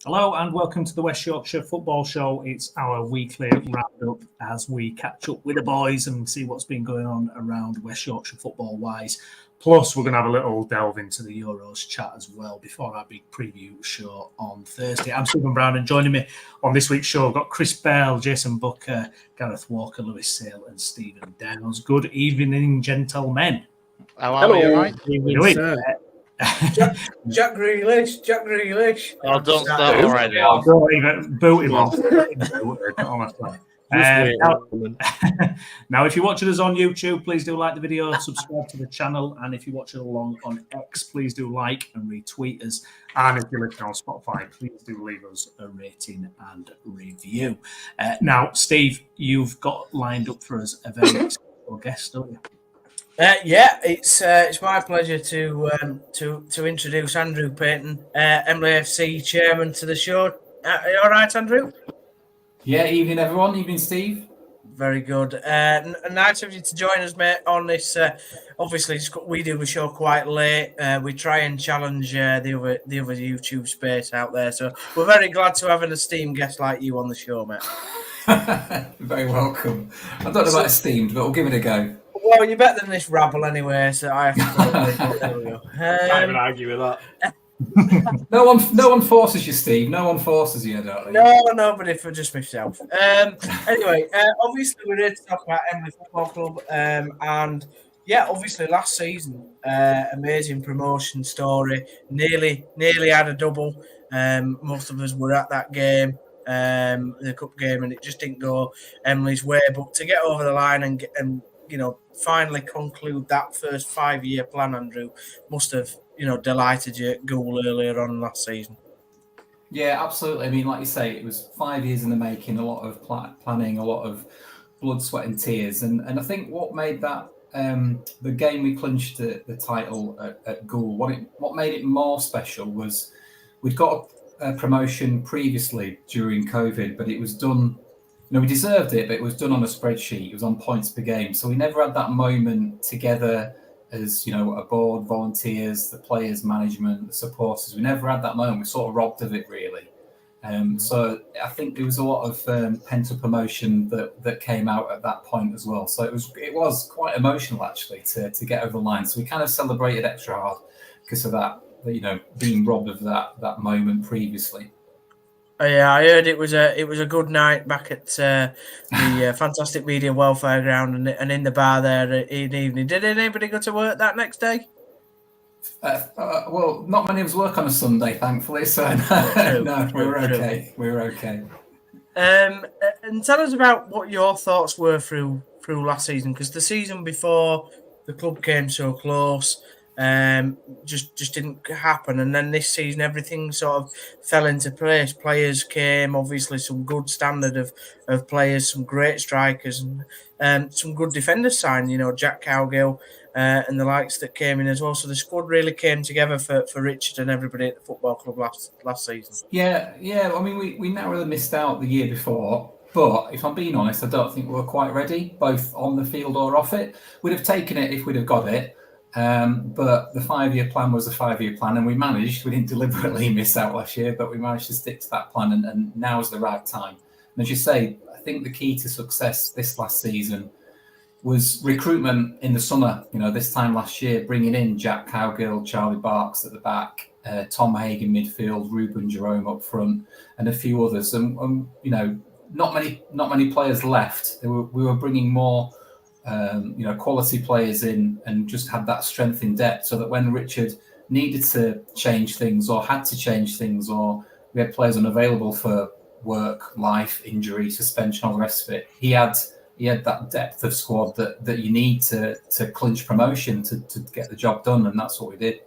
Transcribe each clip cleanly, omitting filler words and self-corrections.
Hello and welcome to the West Yorkshire Football Show. It's our weekly roundup as we catch up with the boys and see what's been going on around West Yorkshire football-wise. Plus, we're going to have a little delve into the Euros chat as well before our big preview show on Thursday. I'm Stephen Brown, and joining me on this week's show, I've got Chris Bell, Jason Booker, Gareth Walker, Lewis Sale and Stephen Downs. Good evening, gentlemen. How are we, all right? Jack Grealish. Oh, don't start already. Don't even boot him off. Honestly. Now, if you're watching us on YouTube, please do like the video, subscribe to the channel, and if you're watching along on X, please do like and retweet us. And if you're listening on Spotify, please do leave us a rating and review. Now, Steve, you've got lined up for us a very special guest, don't you? It's my pleasure to introduce Andrew Payton, Emily FC chairman, to the show. Are you all right, Andrew? Yeah, evening everyone. Evening, Steve. Very good. Nice of you to join us, mate, on this. Obviously, we do the show quite late. We try and challenge the other YouTube space out there. So we're very glad to have an esteemed guest like you on the show, mate. Very welcome. I don't know about esteemed, but we'll give it a go. Well, you're better than this rabble anyway, so I have to there we go. Can't even argue with that. No one forces you, Steve. No one forces you, don't they? No, nobody, for just myself. Anyway, obviously we're here to talk about Emily Football Club, and yeah, obviously last season, amazing promotion story. Nearly had a double. Most of us were at that game, the cup game, and it just didn't go Emily's way. But to get over the line and finally conclude that first 5-year plan, Andrew, must have delighted you at goal earlier on last season. Yeah, absolutely. I mean, like you say, it was 5 years in the making, a lot of planning, a lot of blood, sweat and tears. And I think what made that, the game we clinched the title at Goole, what made it more special was we'd got a promotion previously during COVID, but it was done, we deserved it, but it was done on a spreadsheet. It was on points per game. So we never had that moment together as, a board, volunteers, the players, management, the supporters. We never had that moment. We sort of robbed of it, really. So I think there was a lot of pent-up emotion that came out at that point as well. So it was quite emotional, actually, to get over the line. So we kind of celebrated extra hard because of that, being robbed of that moment previously. Yeah, I heard it was a good night back at the Fantastic Media Welfare Ground and in the bar there in the evening. Did anybody go to work that next day? Well, not many of us work on a Sunday, thankfully, so no, we were okay. We were okay. And tell us about what your thoughts were through last season, because the season before the club came so close. Just didn't happen, and then this season everything sort of fell into place. Players came, obviously some good standard of players, some great strikers, and some good defenders signed. Jack Cowgill and the likes that came in as well. So the squad really came together for Richard and everybody at the football club last season. Yeah. I mean, we narrowly missed out the year before. But if I'm being honest, I don't think we were quite ready, both on the field or off it. We'd have taken it if we'd have got it. But the 5-year plan was a 5-year plan, and we didn't deliberately miss out last year, but we managed to stick to that plan, and now is the right time. And as you say, I think the key to success this last season was recruitment in the summer. This time last year, bringing in Jack Cowgill, Charlie Barks at the back, Tom Haig in midfield, Ruben Jerome up front, and a few others. And not many players left. We were bringing more quality players in, and just had that strength in depth, so that when Richard needed to change things or had to change things, or we had players unavailable for work, life, injury, suspension, all the rest of it, he had that depth of squad that you need to clinch promotion, to get the job done, and that's what we did.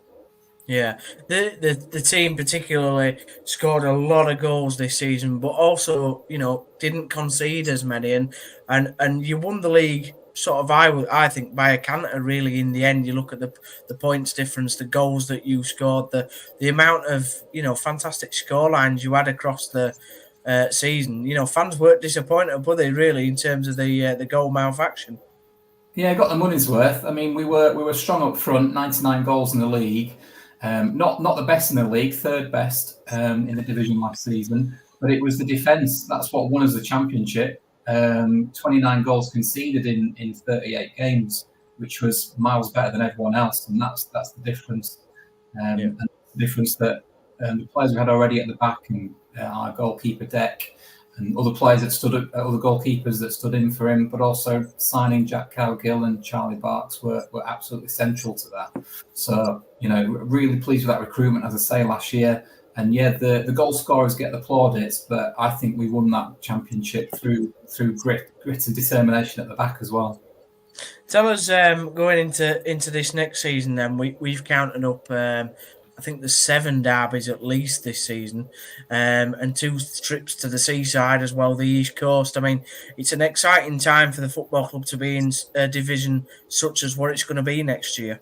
Yeah, the team particularly scored a lot of goals this season, but also didn't concede as many, and you won the league sort of, I think, by a canter, really. In the end, you look at the points difference, the goals that you scored, the amount of fantastic scorelines you had across the season. Fans weren't disappointed, were they, really, in terms of the goal mouth action? Yeah, got the money's worth. I mean, we were strong up front, 99 goals in the league. Not the best in the league, third best in the division last season, but it was the defence. That's what won us the championship. 29 goals conceded in 38 games, which was miles better than everyone else, and that's the difference. And the difference that the players we had already at the back and our goalkeeper Deck and other players that other goalkeepers that stood in for him, but also signing Jack Cowgill and Charlie Barks were absolutely central to that. So, really pleased with that recruitment, as I say, last year. And the goal scorers get the plaudits, but I think we won that championship through grit and determination at the back as well. Tell us, going into this next season, then we've counted up. I think there's 7 derbies at least this season, and 2 trips to the seaside as well, the East Coast. I mean, it's an exciting time for the football club to be in a division such as what it's going to be next year.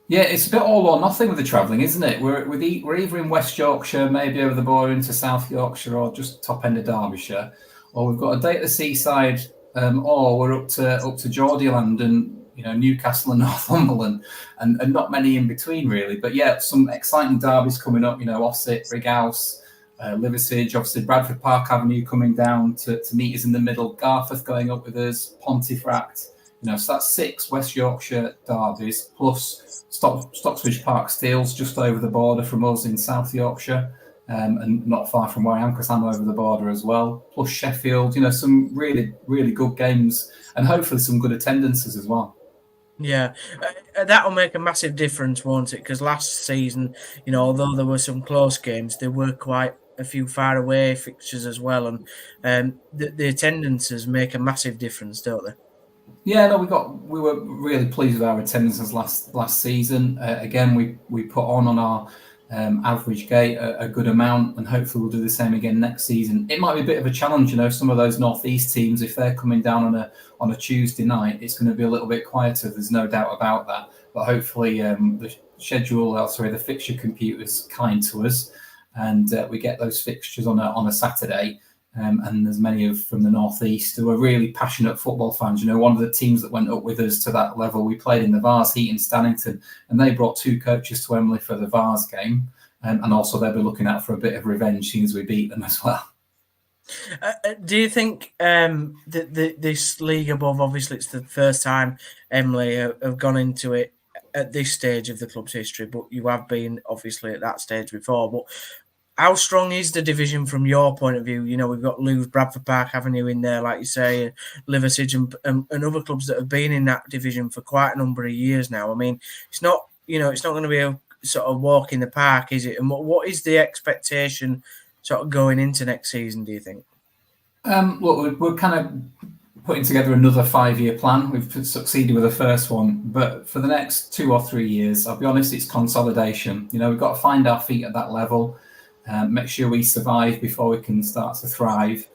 Yeah, it's a bit all or nothing with the travelling, isn't it? We're either in West Yorkshire, maybe over the border into South Yorkshire, or just top end of Derbyshire, or we've got a day at the seaside, or we're up to Geordieland and Newcastle and Northumberland, and not many in between really. But yeah, some exciting derbies coming up. Ossett, Brighouse, Liversedge, obviously Bradford Park Avenue coming down to meet us in the middle. Garforth going up with us, Pontefract. So that's 6 West Yorkshire derbies plus Stocksbridge Park Steels just over the border from us in South Yorkshire, and not far from where I am because I'm over the border as well. Plus Sheffield, some really, really good games and hopefully some good attendances as well. Yeah, that'll make a massive difference, won't it? Because last season, although there were some close games, there were quite a few far away fixtures as well, and the attendances make a massive difference, don't they? Yeah, no, we were really pleased with our attendances last season. Again, we put on our average gate a good amount, and hopefully we'll do the same again next season. It might be a bit of a challenge, some of those northeast teams, if they're coming down on a Tuesday night, it's going to be a little bit quieter. There's no doubt about that. But hopefully the fixture computer is kind to us, and we get those fixtures on a Saturday. And there's many from the northeast who are really passionate football fans. One of the teams that went up with us to that level, we played in the Vars, Heat and Stannington, and they brought 2 coaches to Emley for the Vars game, and also they'll be looking out for a bit of revenge seeing as we beat them as well. Do you think that this league above, obviously it's the first time Emley have gone into it at this stage of the club's history, but you have been obviously at that stage before, but how strong is the division from your point of view? We've got Lewes, Bradford Park Avenue in there, like you say, Liversedge and other clubs that have been in that division for quite a number of years now. I mean, it's not going to be a sort of walk in the park, is it? And what is the expectation sort of going into next season, do you think? Look, we're kind of putting together another 5-year plan. We've succeeded with the first one, but for the next 2 or 3 years, I'll be honest, it's consolidation. We've got to find our feet at that level. Make sure we survive before we can start to thrive.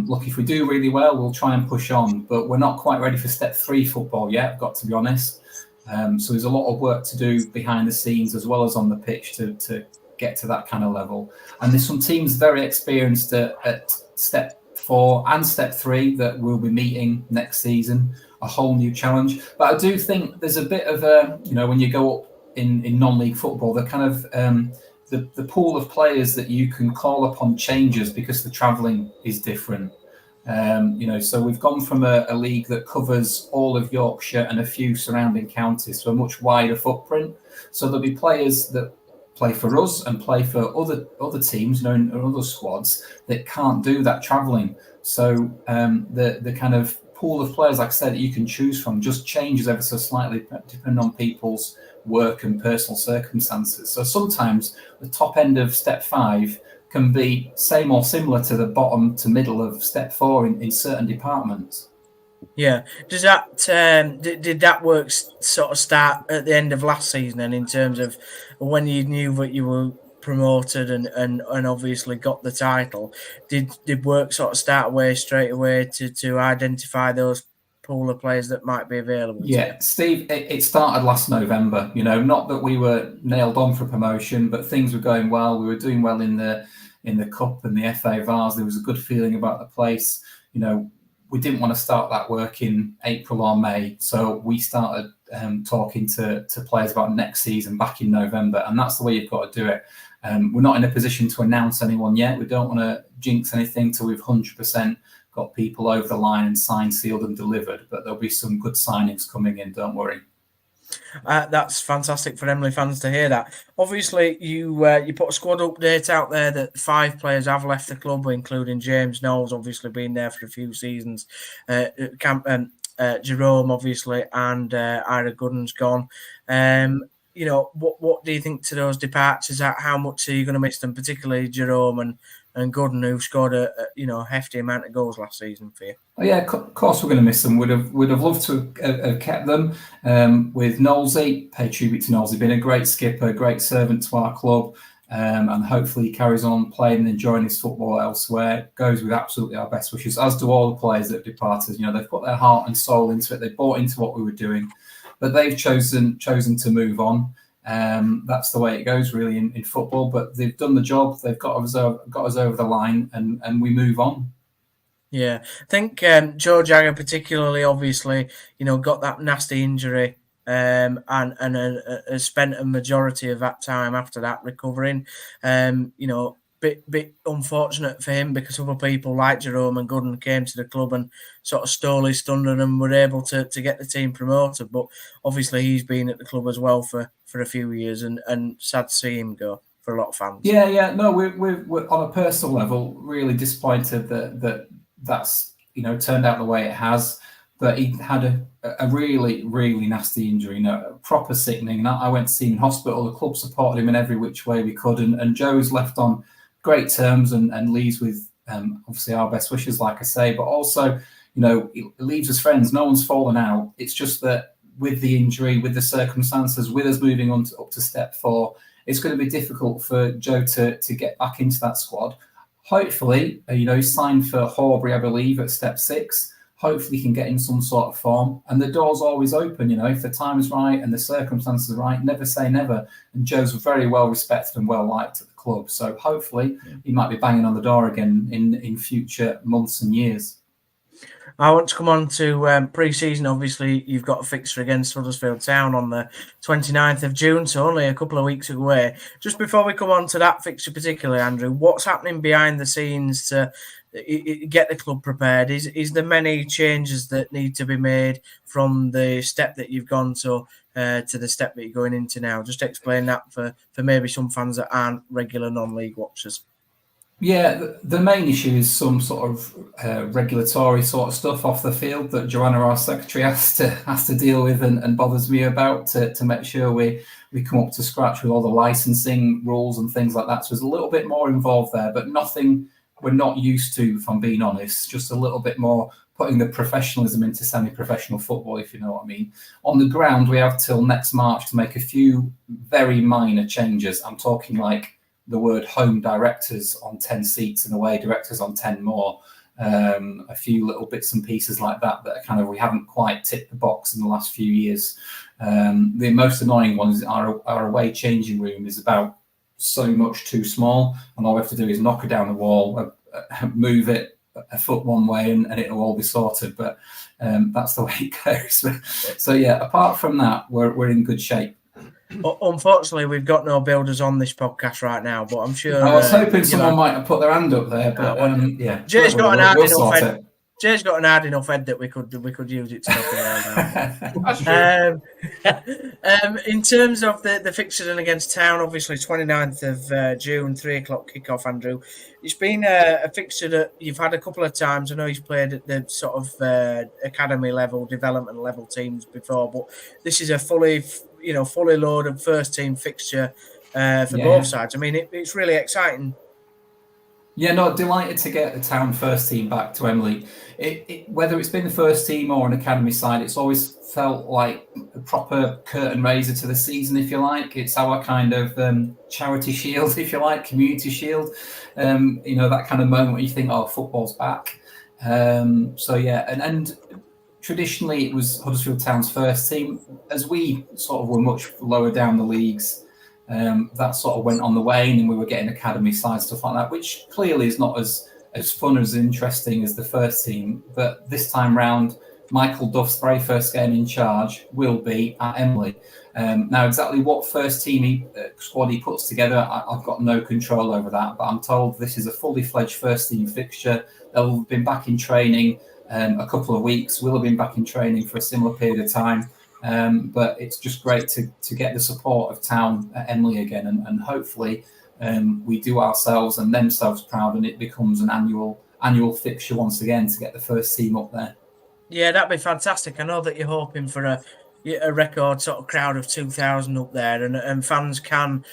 Look, if we do really well, we'll try and push on, but we're not quite ready for step 3 football yet, I've got to be honest. So there's a lot of work to do behind the scenes as well as on the pitch to get to that kind of level. And there's some teams very experienced at step 4 and step 3 that we'll be meeting next season, a whole new challenge. But I do think there's a bit of when you go up in non-league football, the kind of the pool of players that you can call upon changes because the travelling is different. So we've gone from a league that covers all of Yorkshire and a few surrounding counties to a much wider footprint. So there'll be players that play for us and play for other teams, and other squads that can't do that travelling. So the kind of pool of players, like I said, that you can choose from just changes ever so slightly depending on people's work and personal circumstances. So sometimes the top end of step 5 can be same or similar to the bottom to middle of step 4 in certain departments. Yeah. Does that did that work sort of start at the end of last season, and in terms of when you knew that you were promoted and obviously got the title, did work sort of start away straight away to identify those pool of players that might be available? Yeah, Steve, it started last November. Not that we were nailed on for promotion, but things were going well. We were doing well in the cup and the FA Vars. There was a good feeling about the place. We didn't want to start that work in April or May, so we started talking to players about next season back in November, and that's the way you've got to do it. We're not in a position to announce anyone yet. We don't want to jinx anything till we've 100% got people over the line and signed, sealed and delivered, but there'll be some good signings coming in, don't worry. That's fantastic for Emily fans to hear that. Obviously, you put a squad update out there that 5 players have left the club, including James Knowles, obviously been there for a few seasons, Jerome, obviously, and Ira Gooden's gone. What do you think to those departures? How much are you going to miss them, particularly Jerome and Gooden, who scored a hefty amount of goals last season for you? Oh, yeah, of course we're going to miss them. Would have loved to have kept them. With Knowlesy, pay tribute to Knowlesy, been a great skipper, great servant to our club, and hopefully he carries on playing and enjoying his football elsewhere. Goes with absolutely our best wishes, as do all the players that have departed. They've put their heart and soul into it. They bought into what we were doing, but they've chosen to move on. That's the way it goes, really, in football. But they've done the job. They've got us over the line, and we move on. Yeah, I think Joe Jagger particularly, obviously, got that nasty injury, and has spent a majority of that time after that recovering. Bit unfortunate for him, because other people like Jerome and Gooden came to the club and sort of stole his thunder and were able to get the team promoted. But obviously he's been at the club as well for a few years, and sad to see him go for a lot of fans. Yeah. No, we're on a personal level really disappointed that's turned out the way it has. But he had a really, really nasty injury, proper sickening. I went to see him in hospital. The club supported him in every which way we could, and Joe's left on great terms and leaves with obviously our best wishes, like I say, but also, he leaves as friends. No one's fallen out. It's just that with the injury, with the circumstances, with us moving on up to step 4, it's going to be difficult for Joe to get back into that squad. Hopefully, he's signed for Horbury, I believe, at step 6. Hopefully he can get in some sort of form, and the door's always open. If the time is right and the circumstances are right, never say never. And Joe's very well respected and well liked at the club, so hopefully he might be banging on the door again in future months and years. I want to come on to pre-season. Obviously, you've got a fixture against Huddersfield Town on the 29th of June, so only a couple of weeks away. Just before we come on to that fixture particularly, Andrew, what's happening behind the scenes to get the club prepared? Is there many changes that need to be made from the step that you've gone to the step that you're going into now? Just explain that for maybe some fans that aren't regular non-league watchers. Yeah, the main issue is some sort of regulatory sort of stuff off the field that Joanna, our secretary, has to deal with and bothers me about to make sure we come up to scratch with all the licensing rules and things like that. So there's a little bit more involved there, but nothing we're not used to, if I'm being honest. Just a little bit more putting the professionalism into semi-professional football, if you know what I mean. On the ground, we have till next March to make a few very minor changes. I'm talking like the word home directors on 10 seats and away directors on 10 more. A few little bits and pieces like that are kind of, we haven't quite ticked the box in the last few years. The most annoying one is our away changing room is about so much too small, and all we have to do is knock it down the wall, move it a foot one way, and it'll all be sorted. But that's the way it goes. So yeah, apart from that, we're in good shape. Unfortunately, we've got no builders on this podcast right now, but I'm sure. I was hoping someone might have put their hand up there, but yeah. Jay's got an hard enough head that we could use it to knock it down. In terms of the fixture against Town, obviously 29th of June, 3:00 kickoff. Andrew, it's been a fixture that you've had a couple of times. I know you've played at the sort of academy level, development level teams before, but this is a fully loaded first team fixture for both sides. I mean, it's really exciting. Yeah, no, delighted to get the Town first team back to Emily. Whether it's been the first team or an academy side, it's always felt like a proper curtain raiser to the season, if you like. It's our kind of charity shield, if you like, community shield. That kind of moment where you think, oh, football's back. So yeah, and traditionally it was Huddersfield Town's first team. As we sort of were much lower down the leagues, that sort of went on the wane, and we were getting academy side stuff like that, which clearly is not as fun, as interesting as the first team. But this time round, Michael Duff's very first game in charge will be at Emily. Now, exactly what first team squad he puts together, I've got no control over that, but I'm told this is a fully fledged first team fixture. They'll have been back in training a couple of weeks, will have been back in training for a similar period of time. But it's just great to get the support of town at Emily again, and hopefully we do ourselves and themselves proud, and it becomes an annual fixture once again to get the first team up there. Yeah, that'd be fantastic. I know that you're hoping for a record sort of crowd of 2,000 up there, and fans can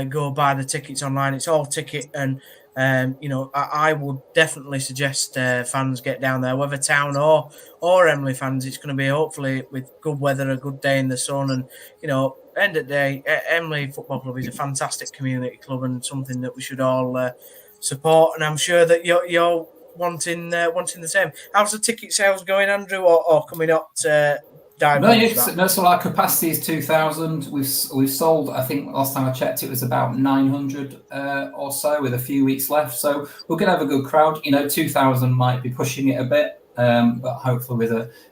go buy the tickets online. It's all ticket, and I would definitely suggest fans get down there, whether town or Emily fans. It's going to be hopefully with good weather, a good day in the sun, and end of the day, Emily Football Club is a fantastic community club and something that we should all support. And I'm sure that you're wanting the same. How's the ticket sales going, Andrew, or coming up to dive into that? No, so our capacity is 2,000. We've sold, I think last time I checked, it was about 900 or so with a few weeks left. So we're going to have a good crowd. 2,000 might be pushing it a bit. But hopefully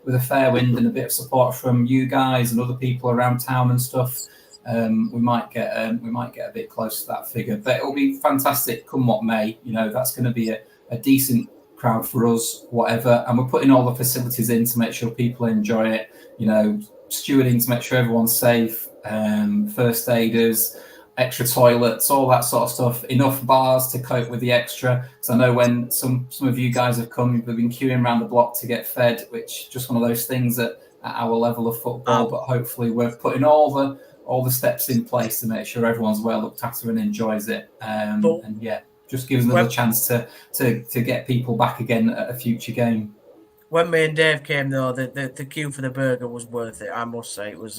with a fair wind and a bit of support from you guys and other people around town and stuff, we might get a bit close to that figure. But it'll be fantastic come what may. That's going to be a decent crowd for us, whatever. And we're putting all the facilities in to make sure people enjoy it. Stewarding to make sure everyone's safe. First aiders, extra toilets, all that sort of stuff. Enough bars to cope with the extra. So I know when some of you guys have come, we've been queuing around the block to get fed, which is just one of those things at our level of football. But hopefully we're putting all the steps in place to make sure everyone's well looked after and enjoys it. Just gives another chance to get people back again at a future game. When me and Dave came, though, the queue for the burger was worth it. I must say, it was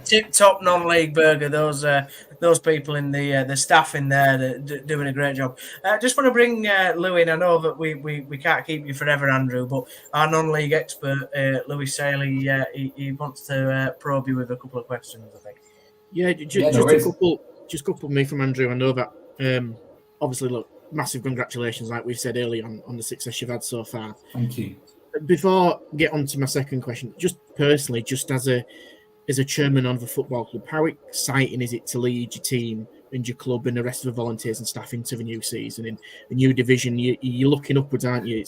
tip-top non-league burger. Those people in the staff in there doing a great job. Just want to bring Lou in. I know that we can't keep you forever, Andrew, but our non-league expert, Louis Saley, he wants to probe you with a couple of questions, I think. Yeah, just a couple me from Andrew. I know that obviously, look, massive congratulations, like we've said earlier, on the success you've had so far. Thank you. Before I get on to my second question, just personally, just as a chairman of a football club, how exciting is it to lead your team and your club and the rest of the volunteers and staff into the new season, in the new division? You're looking upwards, aren't you?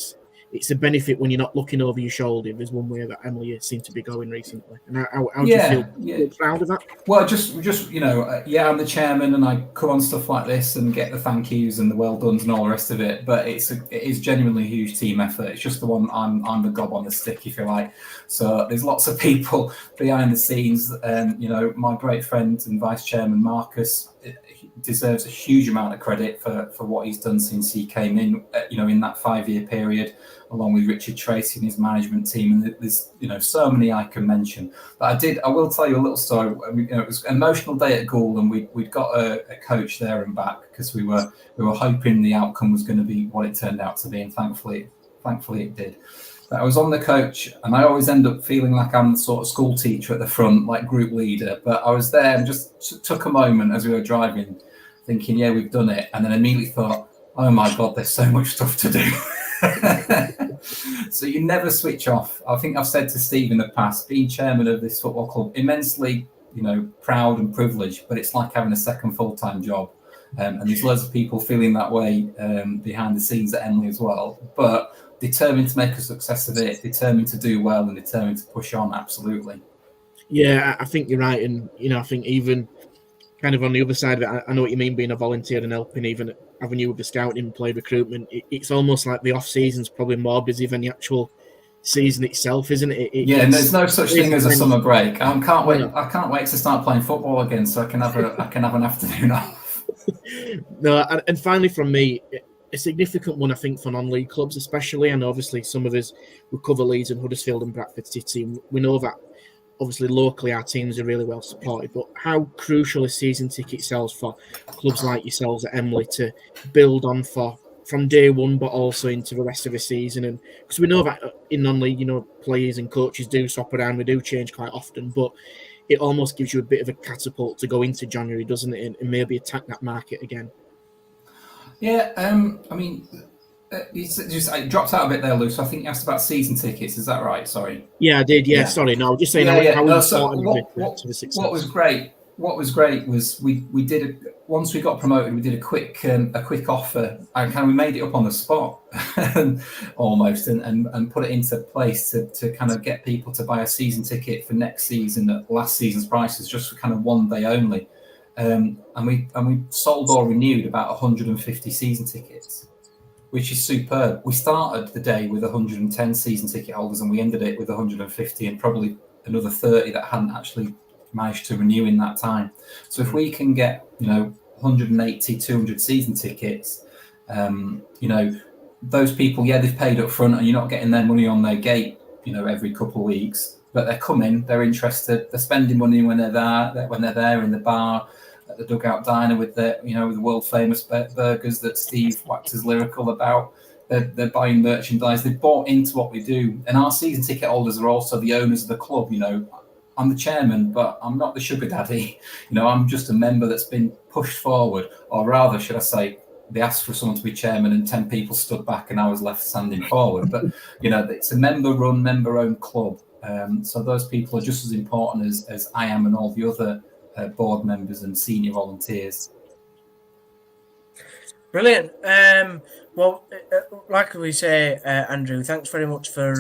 It's a benefit when you're not looking over your shoulder. There's one way that Emily seemed to be going recently. And how do you feel? Feel proud of that? Well, just I'm the chairman and I come on stuff like this and get the thank yous and the well dones and all the rest of it. But it is genuinely a huge team effort. It's just the one I'm the gob on the stick, if you like. So there's lots of people behind the scenes. My great friend and vice chairman Marcus deserves a huge amount of credit for what he's done since he came in. In that 5-year period, along with Richard Tracy and his management team, and there's so many I can mention. But I will tell you a little story. It was an emotional day at Gould, and we'd got a coach there and back because we were hoping the outcome was going to be what it turned out to be, and thankfully it did. But I was on the coach, and I always end up feeling like I'm the sort of school teacher at the front, like group leader. But I was there and just took a moment as we were driving, thinking, yeah, we've done it, and then immediately thought, oh my God, there's so much stuff to do. So you never switch off. I think I've said to Steve in the past, being chairman of this football club, immensely, proud and privileged, but it's like having a second full-time job. And there's loads of people feeling that way behind the scenes at Emily as well. But determined to make a success of it, determined to do well, and determined to push on. Absolutely. Yeah, I think you're right, and I think even kind of on the other side of it, I know what you mean, being a volunteer and helping even avenue with the scouting, play recruitment. It's almost like the off season's probably more busy than the actual season itself, isn't it? And there's no such thing as a summer break. I can't wait. I can't wait to start playing football again, so I can have an afternoon off. No, and finally from me, a significant one, I think, for non-league clubs especially, and obviously some of us will cover Leeds and Huddersfield and Bradford City. We know that obviously locally our teams are really well supported, but how crucial is season ticket sales for clubs like yourselves at Emily to build on from day one, but also into the rest of the season? And because we know that in non-league, players and coaches do swap around, we do change quite often, but it almost gives you a bit of a catapult to go into January, doesn't it? And maybe attack that market again. Yeah, It dropped out a bit there, Lou. So I think you asked about season tickets. Is that right? Sorry. Yeah, I did. Yeah, Yeah. Sorry, no, just saying how important is it to the success? What was great was we did once we got promoted, we did a quick offer, and we made it up on the spot almost, and put it into place to kind of get people to buy a season ticket for next season at last season's prices, just for kind of one day only, and we sold or renewed about 150 season tickets, which is superb. We started the day with 110 season ticket holders, and we ended it with 150, and probably another 30 that hadn't actually managed to renew in that time. So if we can get 180, 200 season tickets, those people, they've paid up front, and you're not getting their money on their gate, every couple of weeks, but they're coming, they're interested, they're spending money when they're there in the bar, at the dugout diner with the the world famous burgers that Steve waxes lyrical about. They're buying merchandise. They've bought into what we do, and our season ticket holders are also the owners of the club. I'm the chairman, but I'm not the sugar daddy. I'm just a member that's been pushed forward, or rather, should I say, they asked for someone to be chairman and 10 people stood back and I was left standing forward. But, it's a member-run, member-owned club. So those people are just as important as I am and all the other board members and senior volunteers. Brilliant. Well, like we say, Andrew, thanks very much for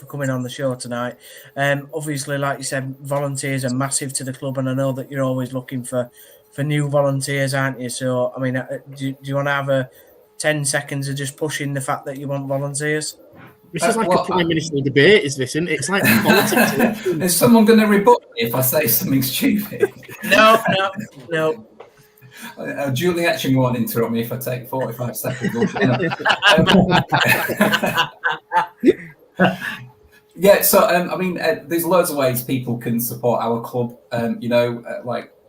coming on the show tonight. Obviously, like you said, volunteers are massive to the club, and I know that you're always looking for new volunteers, aren't you? So, I mean, do you want to have 10 seconds of just pushing the fact that you want volunteers? This is like a prime ministerial debate, is this? Isn't it? It's like politics. Is someone going to rebut me if I say something stupid? No. Julie Etching won't interrupt me if I take 45 seconds. There's loads of ways people can support our club.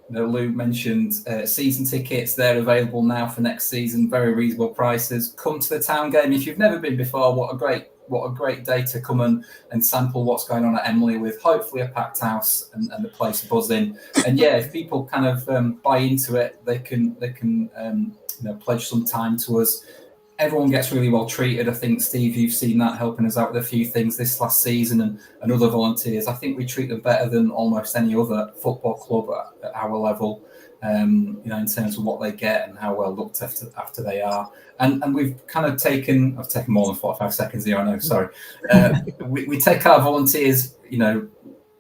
Lou mentioned season tickets. They're available now for next season, very reasonable prices. Come to the town game if you've never been before. What a great day to come and sample what's going on at Emily, with hopefully a packed house and the place buzzing. And if people kind of buy into it, they can pledge some time to us. Everyone gets really well treated. I think, Steve, you've seen that helping us out with a few things this last season, and other volunteers. I think we treat them better than almost any other football club at our level, in terms of what they get and how well looked after they are. And we've kind of I've taken more than 45 seconds here, I know, sorry. We take our volunteers,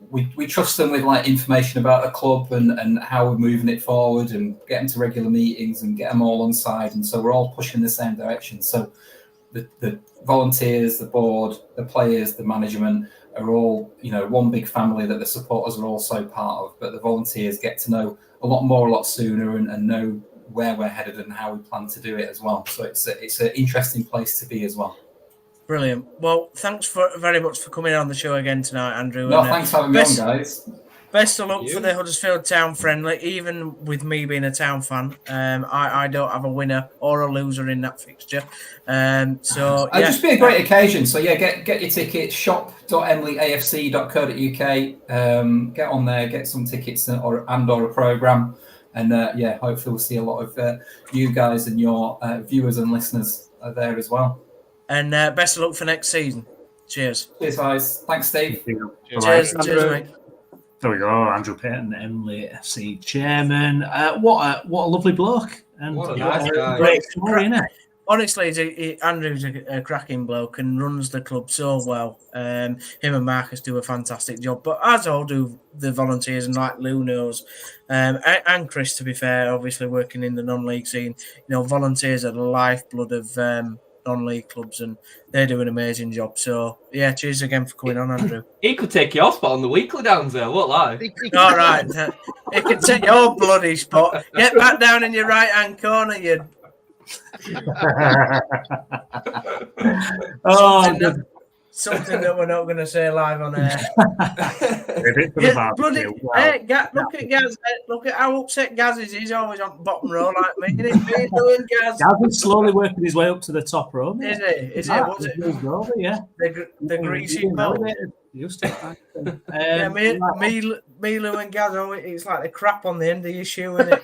we trust them with information about the club and how we're moving it forward, and get them to regular meetings and get them all on side. And so we're all pushing the same direction. So the volunteers, the board, the players, the management are all, one big family that the supporters are also part of. But the volunteers get to know a lot more, a lot sooner, and know where we're headed and how we plan to do it as well. So it's an interesting place to be as well. Brilliant. Well, thanks very much for coming on the show again tonight, Andrew. No, thanks for having me on, guys. Best of luck for the Huddersfield Town friendly. Even with me being a Town fan, I don't have a winner or a loser in that fixture. It'll just be a great occasion. So get your tickets, shop.emilyafc.co.uk. Get on there, get some tickets or a programme. And hopefully we'll see a lot of you guys and your viewers and listeners there as well. And best of luck for next season. Cheers. Cheers, guys. Thanks, Steve. Cheers, mate. There we go, Andrew Payton, Emily FC chairman. What a lovely bloke. And what a nice guy. Great story, isn't it? Honestly, Andrew's a cracking bloke and runs the club so well. Him and Marcus do a fantastic job, but as all do the volunteers, and like Lou knows, and Chris, to be fair, obviously working in the non-league scene. Volunteers are the lifeblood of non-league clubs, and they do an amazing job. So cheers again for coming on, Andrew. He could take your spot on the weekly downs there, what lie? All right, he could take your bloody spot. Get back down in your right-hand corner, you. Something that we're not going to say live on air. Look at how upset Gaz is. He's always on bottom row like me. Gaz is slowly working his way up to the top row. Is he? What's it? Yeah. The greasy pole. Used to. Me, Lou, and Gaz. It's like the crap on the end of your shoe, isn't it?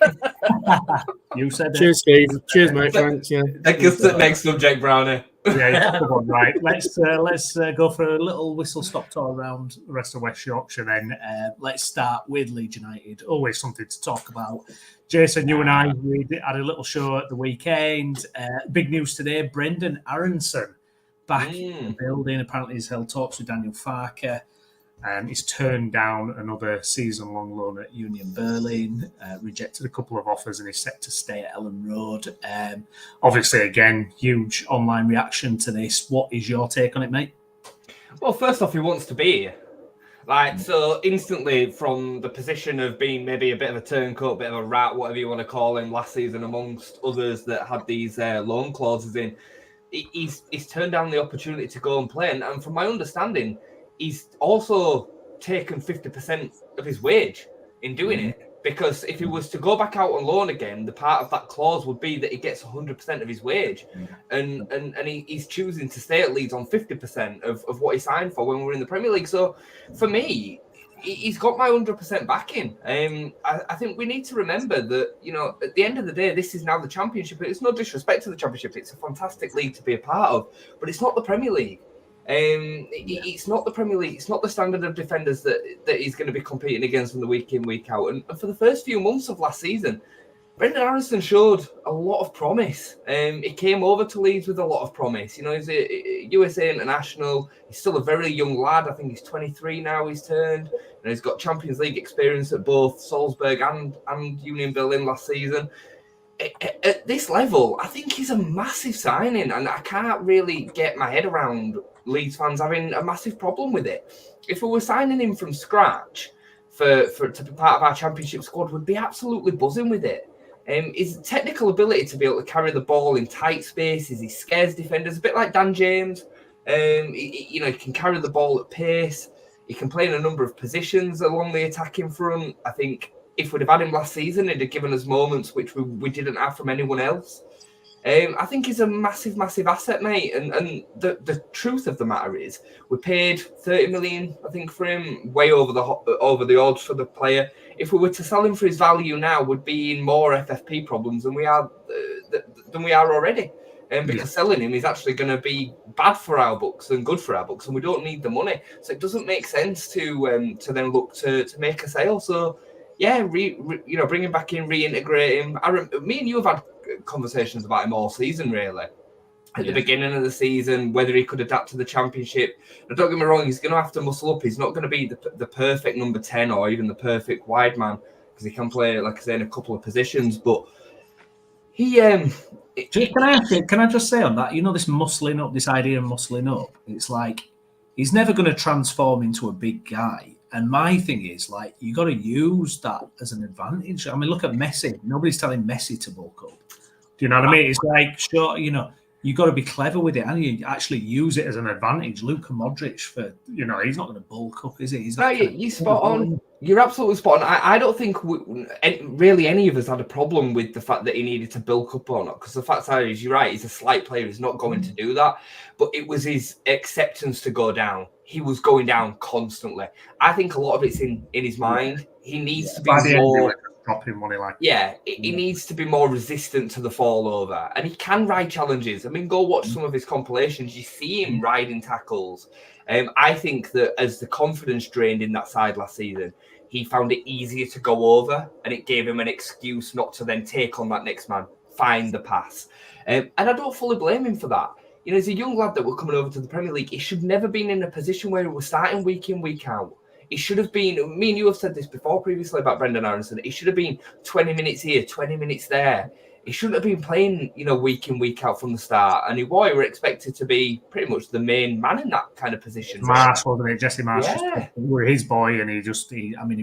You said. Cheers, Steve. Cheers, mate. Thanks. Yeah. That gets the next subject, Brownie. Yeah, come on, right. Let's go for a little whistle-stop tour around the rest of West Yorkshire then. Let's start with Leeds United. Always something to talk about. Jason, you and I, we had a little show at the weekend. Big news today, Brendan Aronson back in the building. Apparently he's held talks with Daniel Farker. He's turned down another season-long loan at Union Berlin, rejected a couple of offers, and is set to stay at Ellen Road. Obviously, again, huge online reaction to this. What is your take on it, mate? Well, first off, he wants to be here. So instantly from the position of being maybe a bit of a turncoat, bit of a rat, whatever you want to call him, last season amongst others that had these loan clauses in, he's turned down the opportunity to go and play. And from my understanding, he's also taken 50% of his wage in doing it. Because if he was to go back out on loan again, the part of that clause would be that he gets 100% of his wage. And he's choosing to stay at Leeds on 50% of what he signed for when we were in the Premier League. So for me, he's got my 100% backing. I think we need to remember that, at the end of the day, this is now the Championship. It's no disrespect to the Championship. It's a fantastic league to be a part of, but it's not the Premier League. It's not the Premier League. It's not the standard of defenders that he's going to be competing against from the week in, week out. And for the first few months of last season, Brendan Aronson showed a lot of promise. He came over to Leeds with a lot of promise. He's a USA international. He's still a very young lad. I think he's 23 now. He's turned. And he's got Champions League experience at both Salzburg and Union Berlin last season. At this level, I think he's a massive signing, and I can't really get my head around Leeds fans having a massive problem with it. If we were signing him from scratch to be part of our Championship squad, we'd be absolutely buzzing with it. His technical ability to be able to carry the ball in tight spaces, he scares defenders, a bit like Dan James. He can carry the ball at pace. He can play in a number of positions along the attacking front. I think if we'd have had him last season, he'd have given us moments which we didn't have from anyone else. I think he's a massive, massive asset, mate. And the truth of the matter is, we paid 30 million, I think, for him, way over the odds for the player. If we were to sell him for his value now, we'd be in more FFP problems than we are already. Because selling him is actually going to be bad for our books and good for our books, and we don't need the money. So it doesn't make sense to then look to make a sale. So yeah, bring him back in, reintegrate him. Me and you have had conversations about him all season, really. At the beginning of the season, whether he could adapt to the Championship. Now, don't get me wrong, he's going to have to muscle up. He's not going to be the perfect number 10 or even the perfect wide man, because he can play, like I say, in a couple of positions. But he... Can I just say on that, this muscling up, this idea of muscling up, it's like he's never going to transform into a big guy. And my thing is, like, you got to use that as an advantage. I mean, look at Messi. Nobody's telling Messi to bulk up. Do you know what I mean? It's like, sure, you got to be clever with it, and you actually use it as an advantage. Luka Modric, he's not going to bulk up, is he? You're spot on. You're absolutely spot on. I don't think really any of us had a problem with the fact that he needed to bulk up or not, because the fact is, you're right, he's a slight player. He's not going to do that. But it was his acceptance to go down. He was going down constantly. I think a lot of it's in his mind. He needs to be more... dropping money he needs to be more resistant to the fall over, and he can ride challenges. I mean, go watch some of his compilations. You see him riding tackles. I think that as the confidence drained in that side last season, he found it easier to go over, and it gave him an excuse not to then take on that next man, find the pass. And I don't fully blame him for that. As a young lad that were coming over to the Premier League, he should never been in a position where he was starting week in, week out. He should have been, me and you have said this before previously about Brendan Aronson, he should have been 20 minutes here, 20 minutes there. He shouldn't have been playing, week in, week out from the start. And he were expected to be pretty much the main man in that kind of position. Marsh, wasn't it? Jesse Marsh. Yeah. Were his boy, and he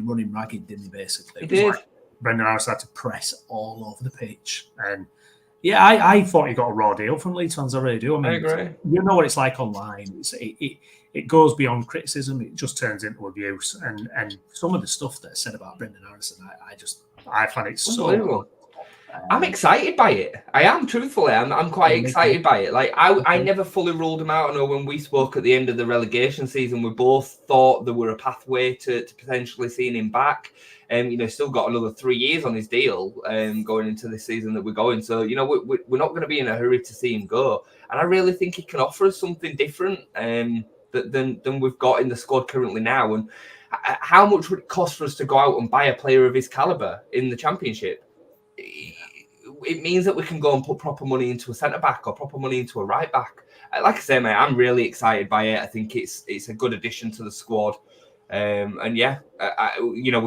run him ragged, didn't he, basically? He did. Like Brendan Aronson had to press all over the pitch. And yeah, I thought he got a raw deal from Leeds fans. I really do. I agree. You know what it's like online. It goes beyond criticism. It just turns into abuse. And some of the stuff that's said about Brendan Aronson, I find it so... I'm excited by it. I am, truthfully. I'm quite excited by it. Like I never fully ruled him out. I know when we spoke at the end of the relegation season, we both thought there were a pathway to potentially seeing him back. Still got another 3 years on his deal going into this season that we're going. So, we're not going to be in a hurry to see him go. And I really think he can offer us something different than we've got in the squad currently now. And how much would it cost for us to go out and buy a player of his caliber in the Championship? It means that we can go and put proper money into a centre-back or proper money into a right-back. Like I say, mate, I'm really excited by it. I think it's a good addition to the squad. We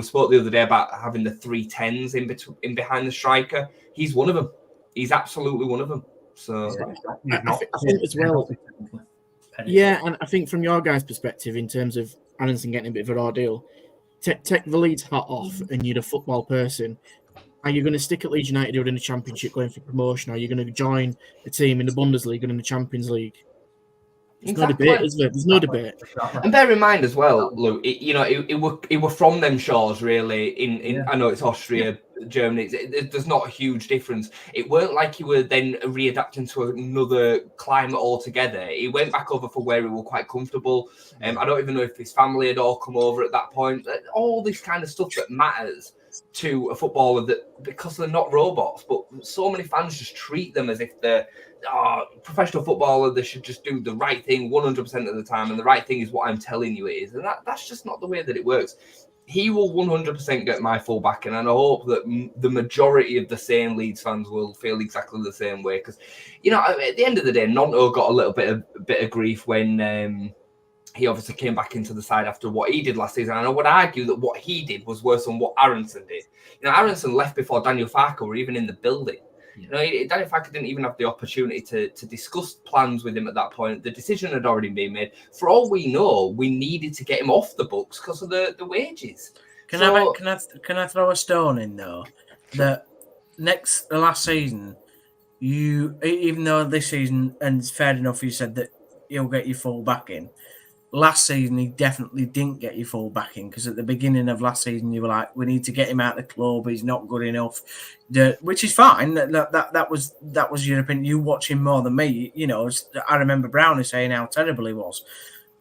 spoke the other day about having the 3 10s in behind the striker. He's one of them. He's absolutely one of them. So I think as well. Yeah, and I think from your guys' perspective, in terms of Aronson getting a bit of an ordeal, take the Leeds hat off, and you're a football person. Are you going to stick at Leeds United or in the Championship going for promotion? Are you going to join a team in the Bundesliga and in the Champions League? There's no debate, is there? There's no debate. And bear in mind as well, Luke, it were from them shores, really. In I know it's Austria, Germany. There's not a huge difference. It weren't like you were then readapting to another climate altogether. He went back over for where he was quite comfortable. I don't even know if his family had all come over at that point. All this kind of stuff that matters to a footballer, that because they're not robots, but so many fans just treat them as if they're professional footballer. They should just do the right thing 100% of the time, and the right thing is what I'm telling you it is, and that's just not the way that it works. He will 100% get my full backing, and I hope that the majority of the sane Leeds fans will feel exactly the same way, because at the end of the day, Nonto got a little bit of grief when he obviously came back into the side after what he did last season. And I would argue that what he did was worse than what Aronson did. Aronson left before Daniel Farke were even in the building. Daniel Farke didn't even have the opportunity to discuss plans with him at that point. The decision had already been made. For all we know, we needed to get him off the books because of the wages. Can I throw a stone in though? That the last season, even though this season, and it's fair enough, you said that he'll get your full backing. Last season, he definitely didn't get your full backing, because at the beginning of last season, you were like, "We need to get him out of the club. He's not good enough," which is fine. That was your opinion. You watch him more than me. I remember Brownie saying how terrible he was,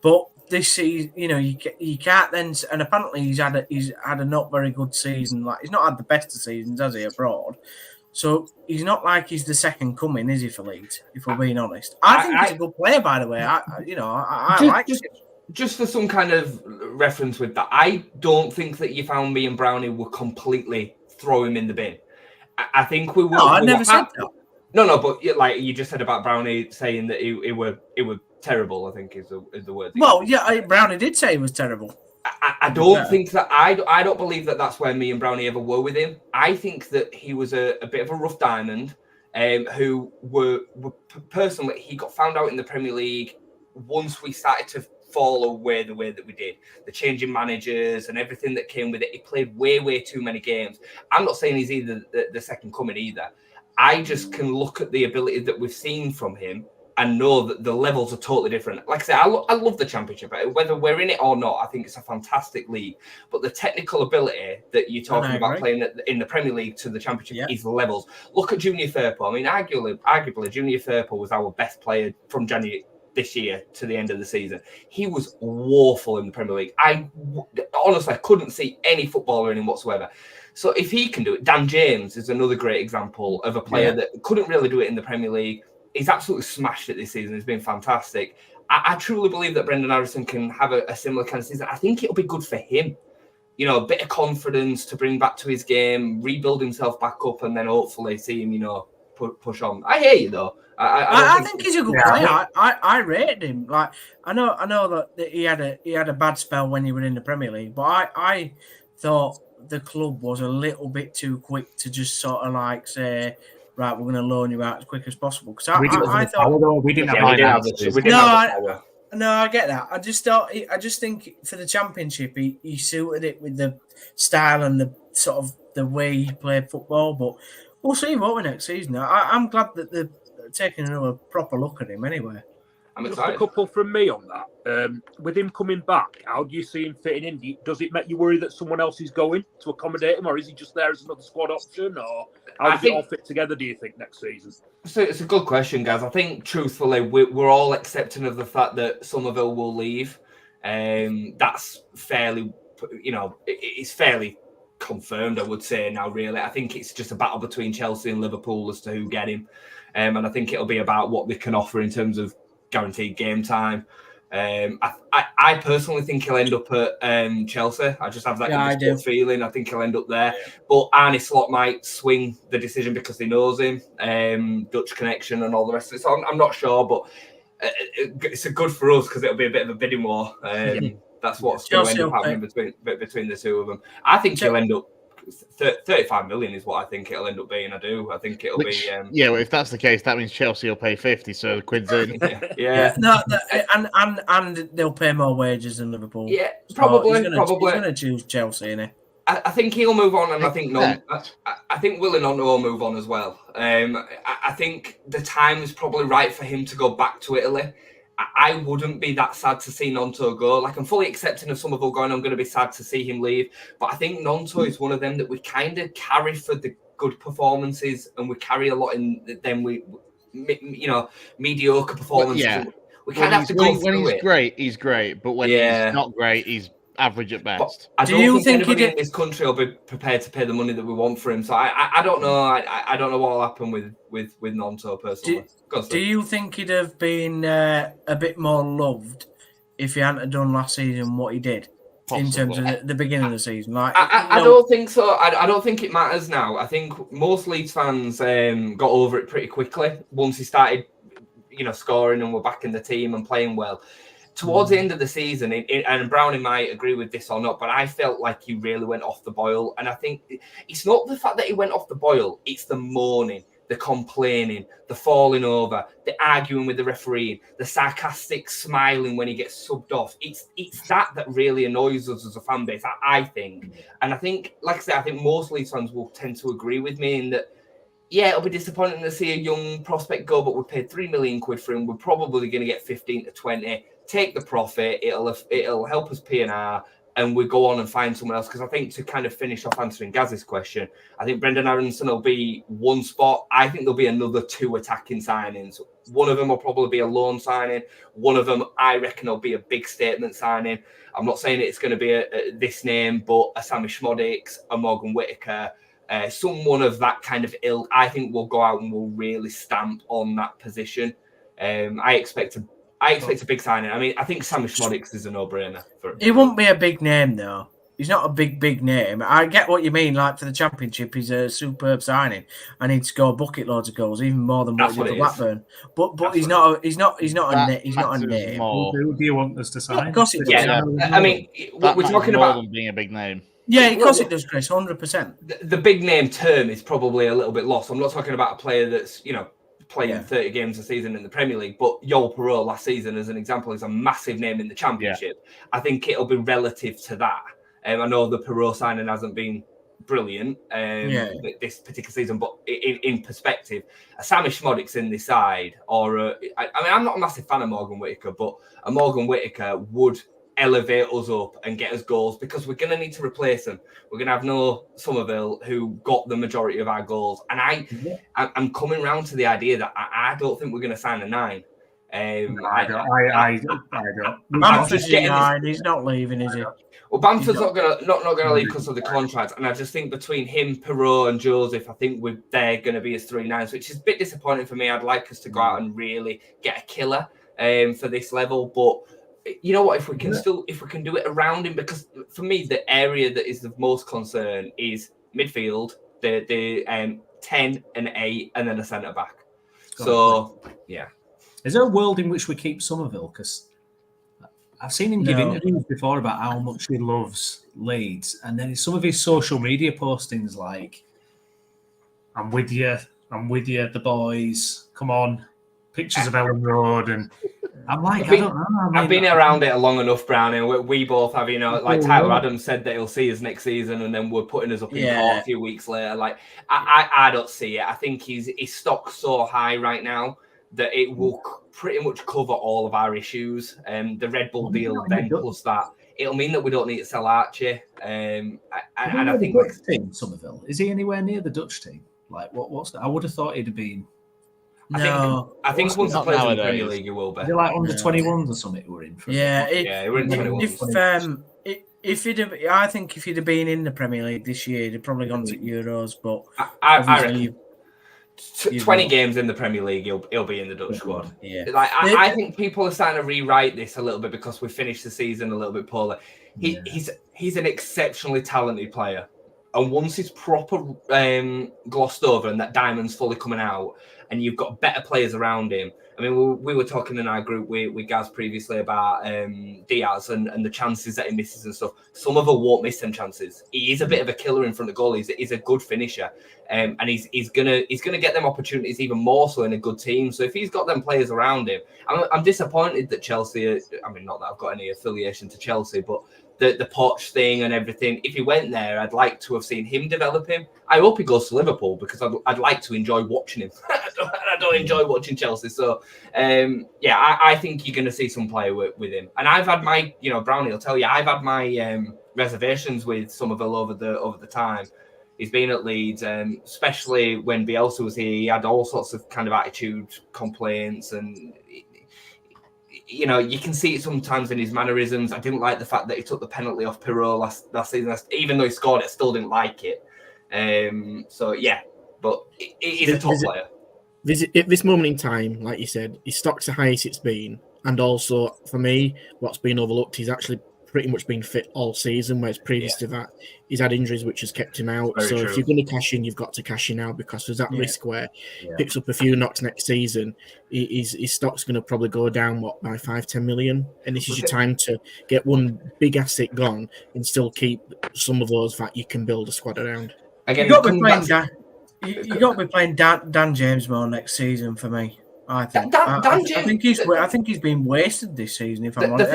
but this season, you can't then. And apparently, he's had a not very good season. Like, he's not had the best of seasons, has he, abroad? So he's not like he's the second coming, is he, for Leeds? If we're being honest, I think he's a good player. By the way, I like him. Just for some kind of reference with that, I don't think that you found me and Brownie will completely throw him in the bin. I think we will. No, I never said that. No, but like you just said about Brownie saying that it were terrible, I think is the word. Well, yeah, Brownie did say he was terrible. I don't think that I don't believe that that's where me and Brownie ever were with him. I think that he was a bit of a rough diamond, who were personally, he got found out in the Premier League once we started to fall away the way that we did. The changing managers and everything that came with it. He played way too many games. I'm not saying he's either the second coming either. I just can look at the ability that we've seen from him and know that the levels are totally different. Like I say, I love the Championship. Whether we're in it or not, I think it's a fantastic league. But the technical ability that you're talking about playing in the Premier League to the Championship is levels. Look at Junior Firpo. I mean, arguably, Junior Firpo was our best player from January this year to the end of the season. He was woeful in the Premier League. I honestly couldn't see any footballer in him whatsoever. So if he can do it, Dan James is another great example of a player that couldn't really do it in the Premier League. He's absolutely smashed it this season. He's been fantastic. I truly believe that Brendan Harrison can have a similar kind of season. I think it'll be good for him. A bit of confidence to bring back to his game, rebuild himself back up, and then hopefully see him, push on. I hear you though. I think he's a good player. I rated him. Like, I know that he had a bad spell when he was in the Premier League, but I thought the club was a little bit too quick to just sort of like say, right, we're going to loan you out as quick as possible. Because I thought we didn't have the No, I get that. I just think for the Championship, he suited it with the style and the sort of the way he played football. But we'll see what we next season. I'm glad that they're taking another proper look at him anyway. I'm Just excited. a couple from me on that. With him coming back, how do you see him fitting in? Does it make you worry that someone else is going to accommodate him, or is he just there as another squad option? Or how does it all fit together, do you think, next season? So it's a good question, guys. I think, truthfully, we're all accepting of the fact that Somerville will leave. That's fairly, it's fairly confirmed, I would say now, really. I think it's just a battle between Chelsea and Liverpool as to who get him. And I think it'll be about what they can offer in terms of guaranteed game time. I personally think he'll end up at Chelsea. I just have that feeling. I think he'll end up there. Yeah. But Arne Slot might swing the decision because he knows him, Dutch connection and all the rest of it. So I'm not sure, but it's a good for us because it'll be a bit of a bidding war. That's what's going to end up happening between the two of them. I think he'll end up 35 million is what I think it'll end up being. I think it'll be. Well, if that's the case, that means Chelsea will pay 50, so the quid's in. Yeah. No, and they'll pay more wages than Liverpool. Yeah, probably. He's going to choose Chelsea, isn't he? I think he'll move on, and I think Will and Nonto will move on as well. I think the time is probably right for him to go back to Italy. I wouldn't be that sad to see Nonto go. Like, I'm fully accepting of Somerville going. I'm going to be sad to see him leave. But I think Nonto is one of them that we kind of carry for the good performances, and we carry a lot in them. Mediocre performances. Yeah. We kind of have to go through it. When he's great, he's great. But when he's not great, he's average at best. I don't think anybody in this country will be prepared to pay the money that we want for him. So I don't know. I don't know what will happen with Nonto personally. Do you think he'd have been a bit more loved if he hadn't done last season what he did? Possibly. In terms of the beginning of the season? Like, I don't think so. I don't think it matters now. I think most Leeds fans got over it pretty quickly once he started, scoring and we're back in the team and playing well. Towards the end of the season, and Brownie might agree with this or not, but I felt like he really went off the boil. And I think it's not the fact that he went off the boil, it's the moaning, the complaining, the falling over, the arguing with the referee, the sarcastic smiling when he gets subbed off. It's that really annoys us as a fan base, I think. And I think, like I said, I think most Leeds fans will tend to agree with me in that, yeah, it'll be disappointing to see a young prospect go, but we paid £3 million for him. We're probably going to get 15 to 20. Take the profit. It'll help us P&R, and we go on and find someone else. Because I think to kind of finish off answering Gaz's question, I think Brendan Aronson will be one spot. I think there'll be another 2 attacking signings. One of them will probably be a loan signing. One of them, I reckon, will be a big statement signing. I'm not saying it's going to be this name, but a Sammy Schmodix, a Morgan Whittaker, someone of that kind of ilk. I think will go out and will really stamp on that position. I expect a big signing. I mean, I think Sammy Schmodix is a no-brainer. He won't be a big name, though. He's not a big name. I get what you mean. Like, for the Championship, he's a superb signing. I need to score bucket loads of goals, even more than what he did for Blackburn. But he's not a name. Who do you want us to sign? Of course it does. Yeah. I mean, we're talking about being a big name. Yeah, of course it does, Chris. 100%. The big name term is probably a little bit lost. I'm not talking about a player that's playing 30 games a season in the Premier League, but Joel Perreault last season, as an example, is a massive name in the Championship. Yeah. I think it'll be relative to that. I know the Perreault signing hasn't been brilliant this particular season, but in perspective, a Sammy Schmodix in this side, or I'm not a massive fan of Morgan Whittaker, but a Morgan Whittaker would elevate us up and get us goals, because we're going to need to replace them. We're going to have no Somerville who got the majority of our goals. And I'm coming round to the idea that I don't think we're going to sign a 9. I don't. Bamford's 9. He's not leaving, is he? Well, Bamford's not gonna leave because of the contract, and I just think between him, Perreault, and Joseph, I think they're going to be as 3 9s, which is a bit disappointing for me. I'd like us to go out and really get a killer for this level, but you know what? If we can do it around him, because for me the area that is the most concern is midfield, the 10 and 8, and then a centre back. So yeah, is there a world in which we keep Somerville? Because I've seen him give interviews before about how much he loves Leeds, and then some of his social media postings like, I'm with you, the boys, come on, pictures of Ellen Road, and I'm like, I don't know. I've been around it long enough, Brown, and we both have, like Tyler Adams said that he'll see us next season, and then we're putting us up in court a few weeks later. Like, I don't see it. I think his stock's so high right now that it will pretty much cover all of our issues. The Red Bull deal, then plus that, it'll mean that we don't need to sell Archie. And I think the Dutch team, Somerville, is he anywhere near the Dutch team? Like, what's that? I would have thought he'd have been. No, I think once he plays in the Premier League, he will be. Is it like under 21s or something? We're in. We're in 21s. If I think if he'd have been in the Premier League this year, he'd have probably gone to Euros. But I reckon 20 games in the Premier League, he'll be in the Dutch squad. Yeah, I think people are starting to rewrite this a little bit because we finished the season a little bit poorly. He's an exceptionally talented player, and once he's proper glossed over and that diamond's fully coming out, and you've got better players around him. I mean, we were talking in our group with Gaz previously about Diaz and the chances that he misses and stuff. Some of them won't miss them chances. He is a bit of a killer in front of goal. He's a good finisher, and he's gonna get them opportunities even more so in a good team. So if he's got them players around him, I'm disappointed that Chelsea. I mean, not that I've got any affiliation to Chelsea, but the Poch thing and everything. If he went there, I'd like to have seen him develop him. I hope he goes to Liverpool because I'd like to enjoy watching him. I don't enjoy watching Chelsea. So, I think you're going to see some player with him. And I've had my, Brownie will tell you, I've had my reservations with Somerville over the time. He's been at Leeds, especially when Bielsa was here. He had all sorts of kind of attitude complaints and... you can see it sometimes in his mannerisms. I didn't like the fact that he took the penalty off Pirot last season. Even though he scored it, I still didn't like it. But he's a top player. At this moment in time, like you said, his stock's the highest it's been. And also, for me, what's been overlooked, he's actually pretty much been fit all season, whereas previous to that, he's had injuries which has kept him out. Very true. If you're going to cash in, you've got to cash in now because there's that risk where he picks up a few knocks next season. His stock's going to probably go down, by 5-10 million. And this is your time to get one big asset gone and still keep some of those that you can build a squad around. Again, you've got to be playing Dan James more next season for me. I think. I think he's been wasted this season. If I'm honest,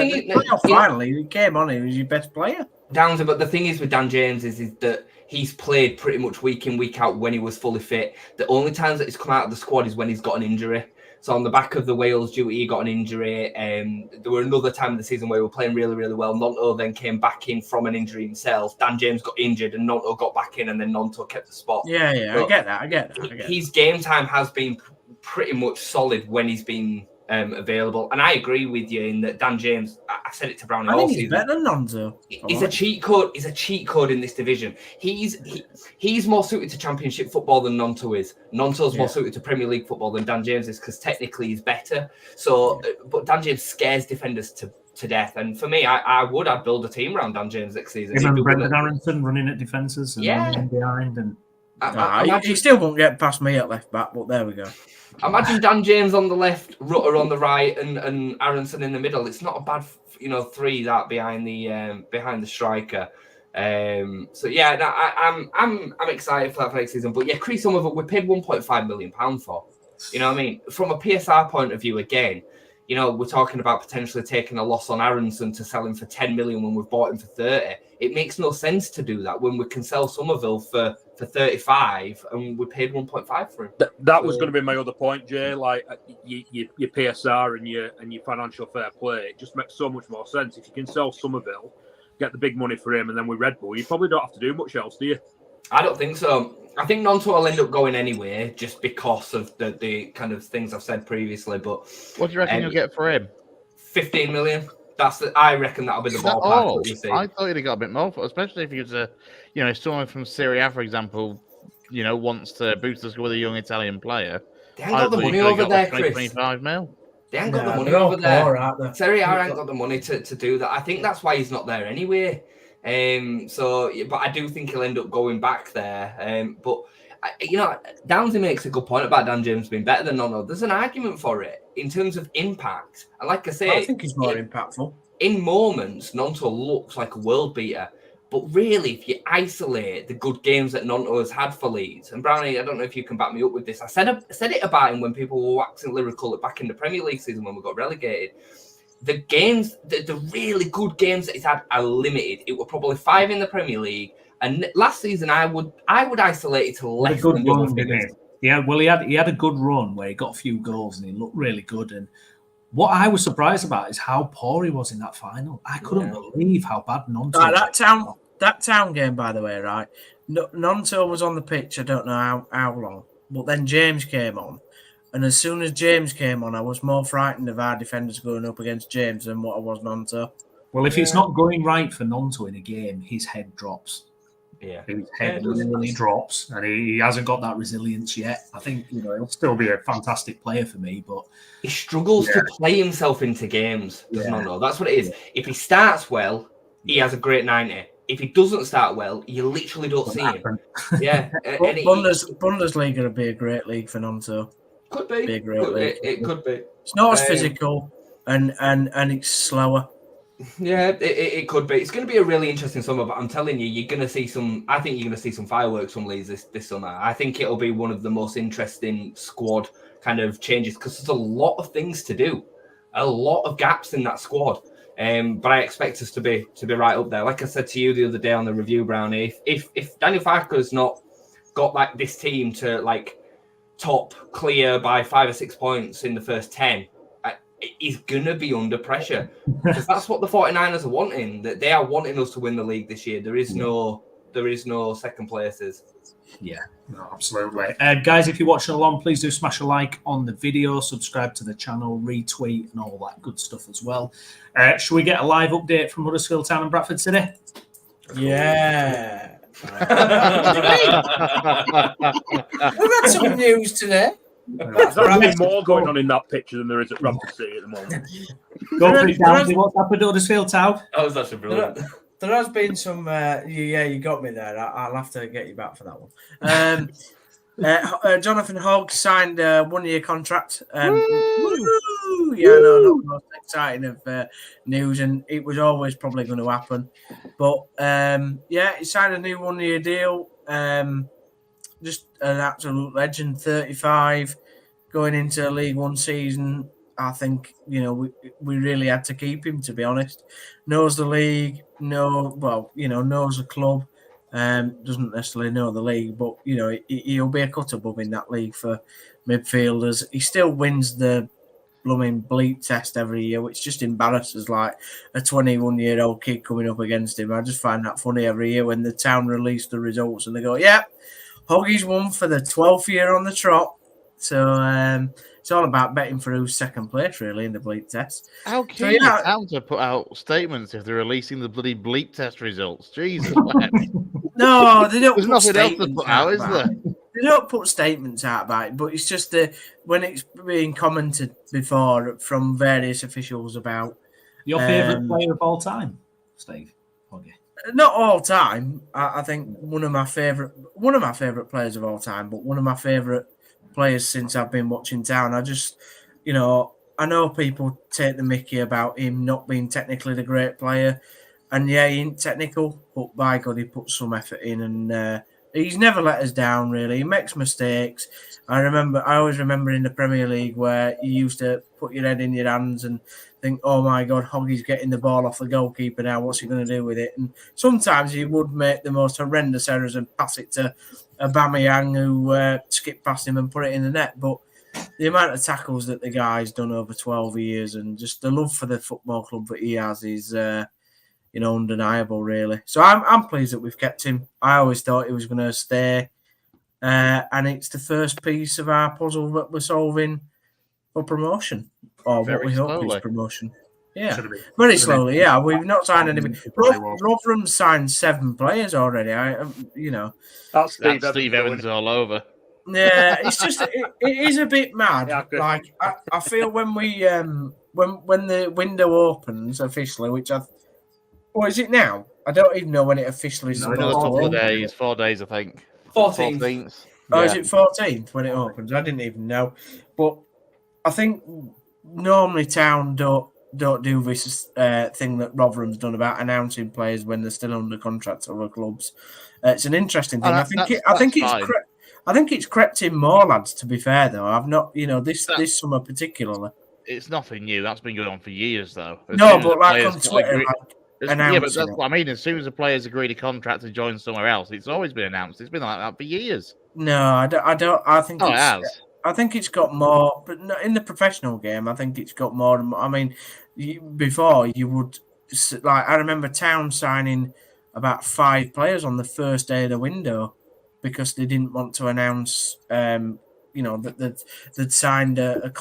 finally he came on. He was your best player. But the thing is with Dan James is that he's played pretty much week in week out when he was fully fit. The only times that he's come out of the squad is when he's got an injury. So on the back of the Wales duty, he got an injury. There were another time in the season where we were playing really, really well. Nonto then came back in from an injury himself. Dan James got injured and Nonto got back in, and then Nonto kept the spot. Yeah, I get that. His game time has been pretty much solid when he's been available. And I agree with you in that Dan James, I said it to Brownie all season. He's better than Nonto. He's a cheat code. He's a cheat code in this division. He's more suited to Championship football than Nonto is. Nonto's more suited to Premier League football than Dan James is because technically he's better. So, but Dan James scares defenders to death. And for me, I'd build a team around Dan James next season. Remember Brendan Aronson running at defences and running behind and. He still won't get past me at left back, but there we go. Imagine Dan James on the left, Rutter on the right, and Aronson in the middle. It's not a bad, three that behind the striker. I'm excited for that for next season. But yeah, Chris Somerville, we paid £1.5 million for. You know what I mean? From a PSR point of view, again, we're talking about potentially taking a loss on Aronson to sell him for 10 million when we've bought him for 30. It makes no sense to do that when we can sell Somerville for 35 and we paid 1.5 for him. That was going to be my other point, Jay. Like your PSR and your financial fair play, it just makes so much more sense. If you can sell Somerville, get the big money for him, and then with Red Bull, you probably don't have to do much else, do you? I don't think so. I think Nonto will end up going anyway, just because of the kind of things I've said previously. But what do you reckon you'll get for him? 15 million. I reckon that'll be the ballpark. I thought you'd have got a bit more, especially if he was someone from Serie A, for example, wants to boost the squad with a young Italian player. They ain't got the money over there, Chris. 25 mil. They ain't got the money over there. Serie A ain't got the money to do that. I think that's why he's not there anyway. But I do think he'll end up going back there. But Downsy makes a good point about Dan James being better than Nonto. There's an argument for it in terms of impact. And like I say, I think he's more impactful. In moments, Nonto looks like a world beater. But really, if you isolate the good games that Nonto has had for Leeds, and Brownie, I don't know if you can back me up with this. I said it about him when people were waxing lyrical back in the Premier League season when we got relegated. The games, the really good games that he's had are limited. It were probably 5 in the Premier League. And last season, I would isolate it to less than double figures. Yeah, well, he had a good run where he got a few goals and he looked really good. And what I was surprised about is how poor he was in that final. I couldn't believe how bad Nonto was. That town game, by the way, right? Nonto was on the pitch. I don't know how long, but then James came on, and as soon as James came on, I was more frightened of our defenders going up against James than what I was Nonto. Well, if it's not going right for Nonto in a game, his head drops. Yeah, his head really drops, and he hasn't got that resilience yet. I think he'll still be a fantastic player for me, but he struggles to play himself into games. Does not know. That's what it is. If he starts well, he has a great 90. If he doesn't start well, you literally don't see him. Yeah, Bundesliga would be a great league for Nonto. Could be. A great league. It could be. It's not as physical, and it's slower. Yeah, it could be. It's going to be a really interesting summer, but I'm telling you, you're going to see some. I think you're going to see some fireworks from Leeds this summer. I think it'll be one of the most interesting squad kind of changes because there's a lot of things to do, a lot of gaps in that squad. But I expect us to be right up there. Like I said to you the other day on the review, Brownie, if Daniel Farke's not got like this team to like top clear by 5 or 6 points in the first 10. He's going to be under pressure because that's what the 49ers are wanting. That they are wanting us to win the league this year. There is no second places. Yeah, no, absolutely. Guys, if you're watching along, please do smash a like on the video, subscribe to the channel, retweet, and all that good stuff as well. Should we get a live update from Huddersfield Town and Bradford City? Yeah. We've had some news today. There's actually more going on in that picture than there is at Bradford City at the moment. Go for it, Dandy. What's happened at Huddersfield Town? That was actually brilliant. There has been some. You got me there. I'll have to get you back for that one. Jonathan Hogg signed a 1-year contract. Not the most exciting of news, and it was always probably going to happen. But he signed a new 1-year deal. Just an absolute legend, 35, going into a League One season. I think, we really had to keep him, to be honest. Knows the league, knows the club, doesn't necessarily know the league, but, he'll be a cut above in that league for midfielders. He still wins the blooming bleep test every year, which just embarrasses like a 21-year-old kid coming up against him. I just find that funny every year when the town release the results and they go, yeah, Hoggy's won for the 12th year on the trot. So it's all about betting for who's second place, really, in the bleep test. How can the town to put out statements if they're releasing the bloody bleep test results? Jesus, man. No, they don't. There's nothing else to put out, is there? They don't put statements out about it, but it's just when it's being commented before from various officials about your favourite player of all time, Steve. Okay. Not all time. I think one of my favourite players of all time, but one of my favourite players since I've been watching Town. I just, I know people take the mickey about him not being technically the great player, and yeah, he ain't technical, but by God, he puts some effort in, and he's never let us down. Really, he makes mistakes. I always remember in the Premier League where you used to put your head in your hands and think, oh my God, Hoggy's getting the ball off the goalkeeper now. What's he going to do with it? And sometimes he would make the most horrendous errors and pass it to Aubameyang, who skipped past him and put it in the net. But the amount of tackles that the guy's done over 12 years and just the love for the football club that he has is, undeniable, really. So I'm pleased that we've kept him. I always thought he was going to stay. And it's the first piece of our puzzle that we're solving for promotion, or what we hope is promotion. Yeah, very slowly. Yeah, we've not signed anybody. Rotherham signed 7 players already. That's Steve Evans all over. Yeah, it's just it is a bit mad. Yeah, like I feel when we when the window opens officially, which what is it now? I don't even know when it officially is. Another couple of days, 4 days, I think. 14th. Oh, is it 14th when it opens? I didn't even know. But I think normally Town don't do this thing that Rotherham's done about announcing players when they're still under contract to other clubs. It's an interesting thing. I think it's crept in more, lads. To be fair, though, I've not, this summer particularly. It's nothing new. That's been going on for years, though. No, but like on Twitter, announcing but that's what I mean. As soon as a player's agreed a contract to join somewhere else, it's always been announced. It's been like that for years. No, I don't. I think Oh, it it's. has. I think it's got more, but in the professional game, I think it's got more. I mean, before you would like. I remember Town signing about 5 players on the first day of the window because they didn't want to announce, that they'd signed a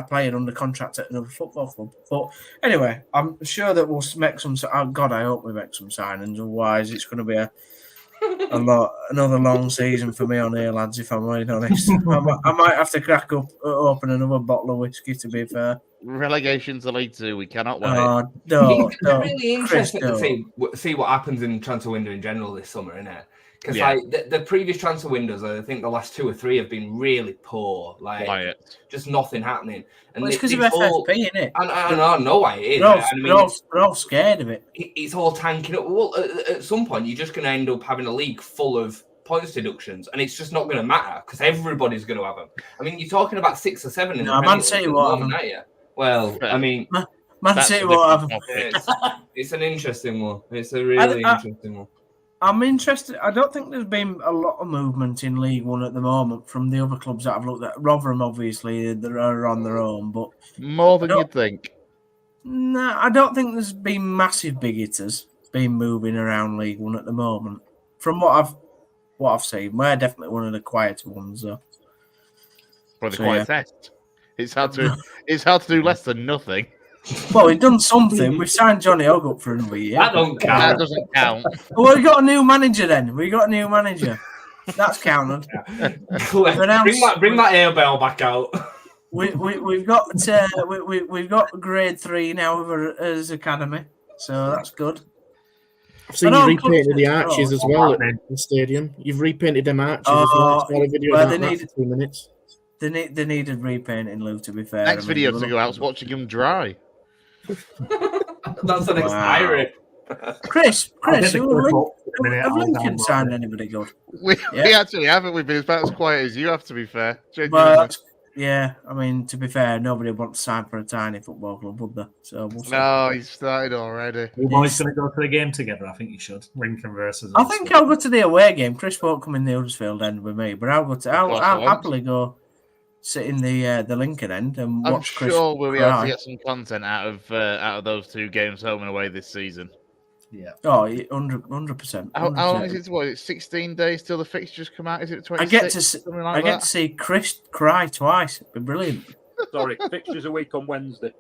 player under contract at another football club. But anyway, I'm sure that we'll make some. Oh God, I hope we make some signings. Otherwise, it's going to be another long season for me on here, lads. If I'm really honest, I might have to open another bottle of whiskey. To be fair, Relegation to League Two, we cannot wait. Don't. Really interesting Chris, to see what happens in the transfer window in general this summer, isn't it? Because the previous transfer windows, I think the last 2 or 3 have been really poor. Like just nothing happening. And it's because of FFP, isn't it? I know why it is. We're all scared of it. It's all tanking up. Well, at some point, you're just going to end up having a league full of points deductions, and it's just not going to matter because everybody's going to have them. I mean, you're talking about 6 or 7 in the Premier Man City won't have them. Well, I mean, Man City won't have them. It's an interesting one. It's a really interesting one. I'm interested. I don't think there's been a lot of movement in League One at the moment from the other clubs that I've looked at. Rotherham, obviously, they're on their own, but more than you'd think. No, I don't think there's been massive big hitters been moving around League One at the moment. From what I've seen, we're definitely one of the quieter ones, though. For the quietest, it's hard to do less than nothing. Well, we've done something. We've signed Johnny Hogg up for another year. That don't count. That doesn't count. Well, we got a new manager then. That's counted. Bring that air bell back out. We've got grade 3 now as academy, so that's good. I've seen you repainted the arches as well at the stadium. You've repainted them arches as well. I saw a video about that for 2 minutes. They needed repainting, Lou, to be fair. Next video to go out is watching them dry. That's the next diary. Chris, have Lincoln signed anybody good? We actually haven't. We've been about as quiet as you have, to be fair. Yeah, I mean, to be fair, nobody wants to sign for a tiny football club, would they? So we'll see. No, he's started already. You boys going to go to the game together? I think you should. Lincoln versus. I think I'll go to the away game. Chris won't come in the Huddersfield end with me, but I'll happily go sit in the Lincoln end and watch Chris. I'm sure we'll be able to get some content out of those 2 games home and away this season. Yeah. Oh, 100%. How long is it? What? It's 16 days till the fixtures come out. Is it 26? I get to see Chris cry twice. It'd be brilliant. Sorry, fixtures a week on Wednesday.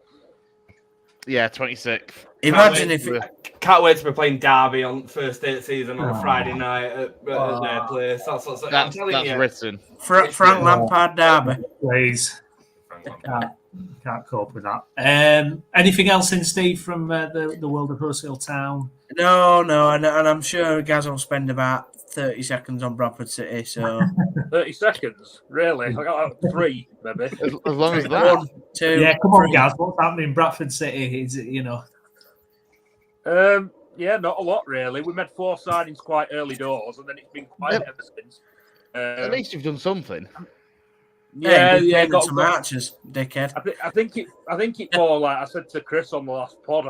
Yeah, 26th. Imagine Can't wait to be playing Derby on first day of the season on a Friday night at their place. That's written. Frank Lampard Derby. Please. Can't cope with that. Anything else in, Steve, from the world of Huddersfield Town? No, and I'm sure Gaz will spend about 30 seconds on Bradford City. So 30 seconds, really? I got 3, maybe. As long as that. 1, 2. Yeah, come on, Gaz. What's happening in Bradford City? Is it Yeah, not a lot really. We made 4 signings quite early doors, and then it's been quiet ever since. At least you've done something. Yeah, got some matches, dickhead. I think it's more like I said to Chris on the last pod.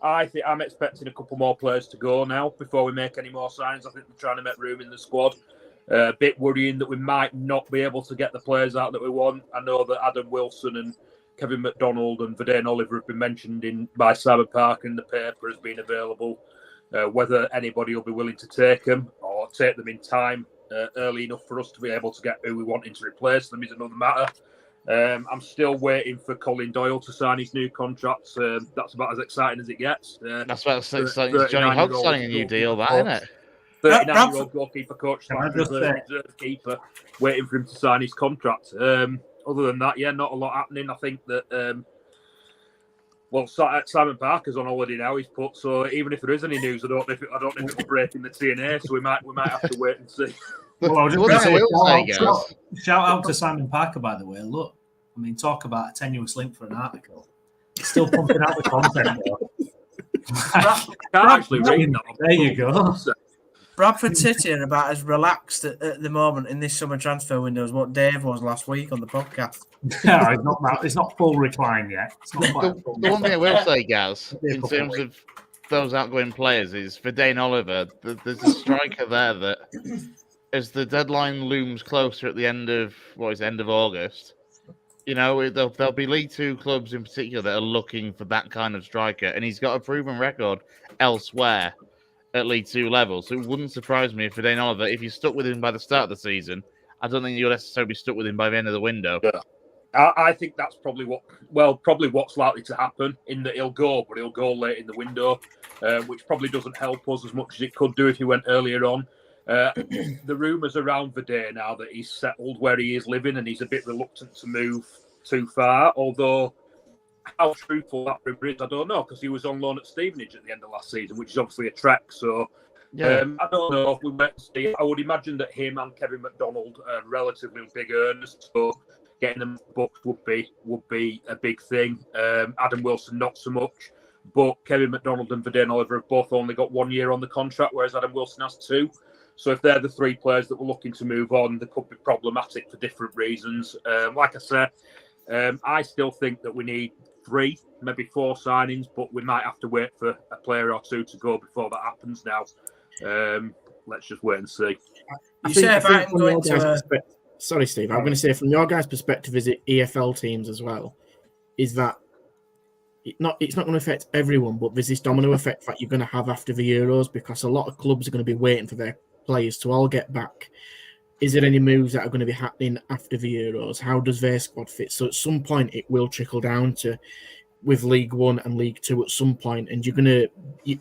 I think I'm expecting a couple more players to go now before we make any more signings. I think they're trying to make room in the squad. A bit worrying that we might not be able to get the players out that we want. I know that Adam Wilson and Kevin McDonald and Verdane Oliver have been mentioned by Simon Park in the paper as being available. Whether anybody will be willing to take them or take them in time early enough for us to be able to get who we want in to replace them is another matter. I'm still waiting for Colin Doyle to sign his new contract. That's about as exciting as it gets. That's about as exciting as Johnny Hogg signing a new deal, that, isn't it? 39-year-old goalkeeper coach, reserve keeper, waiting for him to sign his contract. Other than that, not a lot happening. I think that Simon Parker's on holiday now. He's put, so even if there is any news, I don't know if it'll break in the TNA. So we might have to wait and see. Well, I was just going to say, shout out to Simon Parker, by the way. Look, I mean, talk about a tenuous link for an article. It's still pumping out the content, though. Can't actually read that. There you go. Bradford City are about as relaxed at the moment in this summer transfer window as what Dave was last week on the podcast. No, it's not full recline yet. It's not the one thing I will say, Gaz, in terms of those outgoing players is for Dane Oliver. There's a striker there that, as the deadline looms closer at the end of August, there'll be League Two clubs in particular that are looking for that kind of striker, and he's got a proven record elsewhere at League Two level. So it wouldn't surprise me if for Dane Oliver, if you're stuck with him by the start of the season, I don't think you'll necessarily be stuck with him by the end of the window. Yeah. I think that's probably what's likely to happen, in that he'll go late in the window, which probably doesn't help us as much as it could do if he went earlier on. The rumours around Verdane now that he's settled where he is living and he's a bit reluctant to move too far, although how truthful that rumour is, I don't know, because he was on loan at Stevenage at the end of last season, which is obviously a trek, so... Yeah. I don't know if we wait to see. I would imagine that him and Kevin McDonald are relatively big earners, so getting them booked would be a big thing. Adam Wilson not so much, but Kevin McDonald and Verdane Oliver have both only got 1 year on the contract, whereas Adam Wilson has 2. So if they're the 3 players that were looking to move on, they could be problematic for different reasons. Like I said, I still think that we need 3, maybe 4 signings, but we might have to wait for a player or 2 to go before that happens now. Let's just wait and see. Sorry, Steve. I'm going to say from your guys' perspective, is it EFL teams as well? Is that it's not going to affect everyone, but there's this domino effect that you're going to have after the Euros, because a lot of clubs are going to be waiting for their players to all get back. Is there any moves that are going to be happening after the Euros? How does their squad fit? So at some point, it will trickle down to with League One and League Two at some point, and you're going to,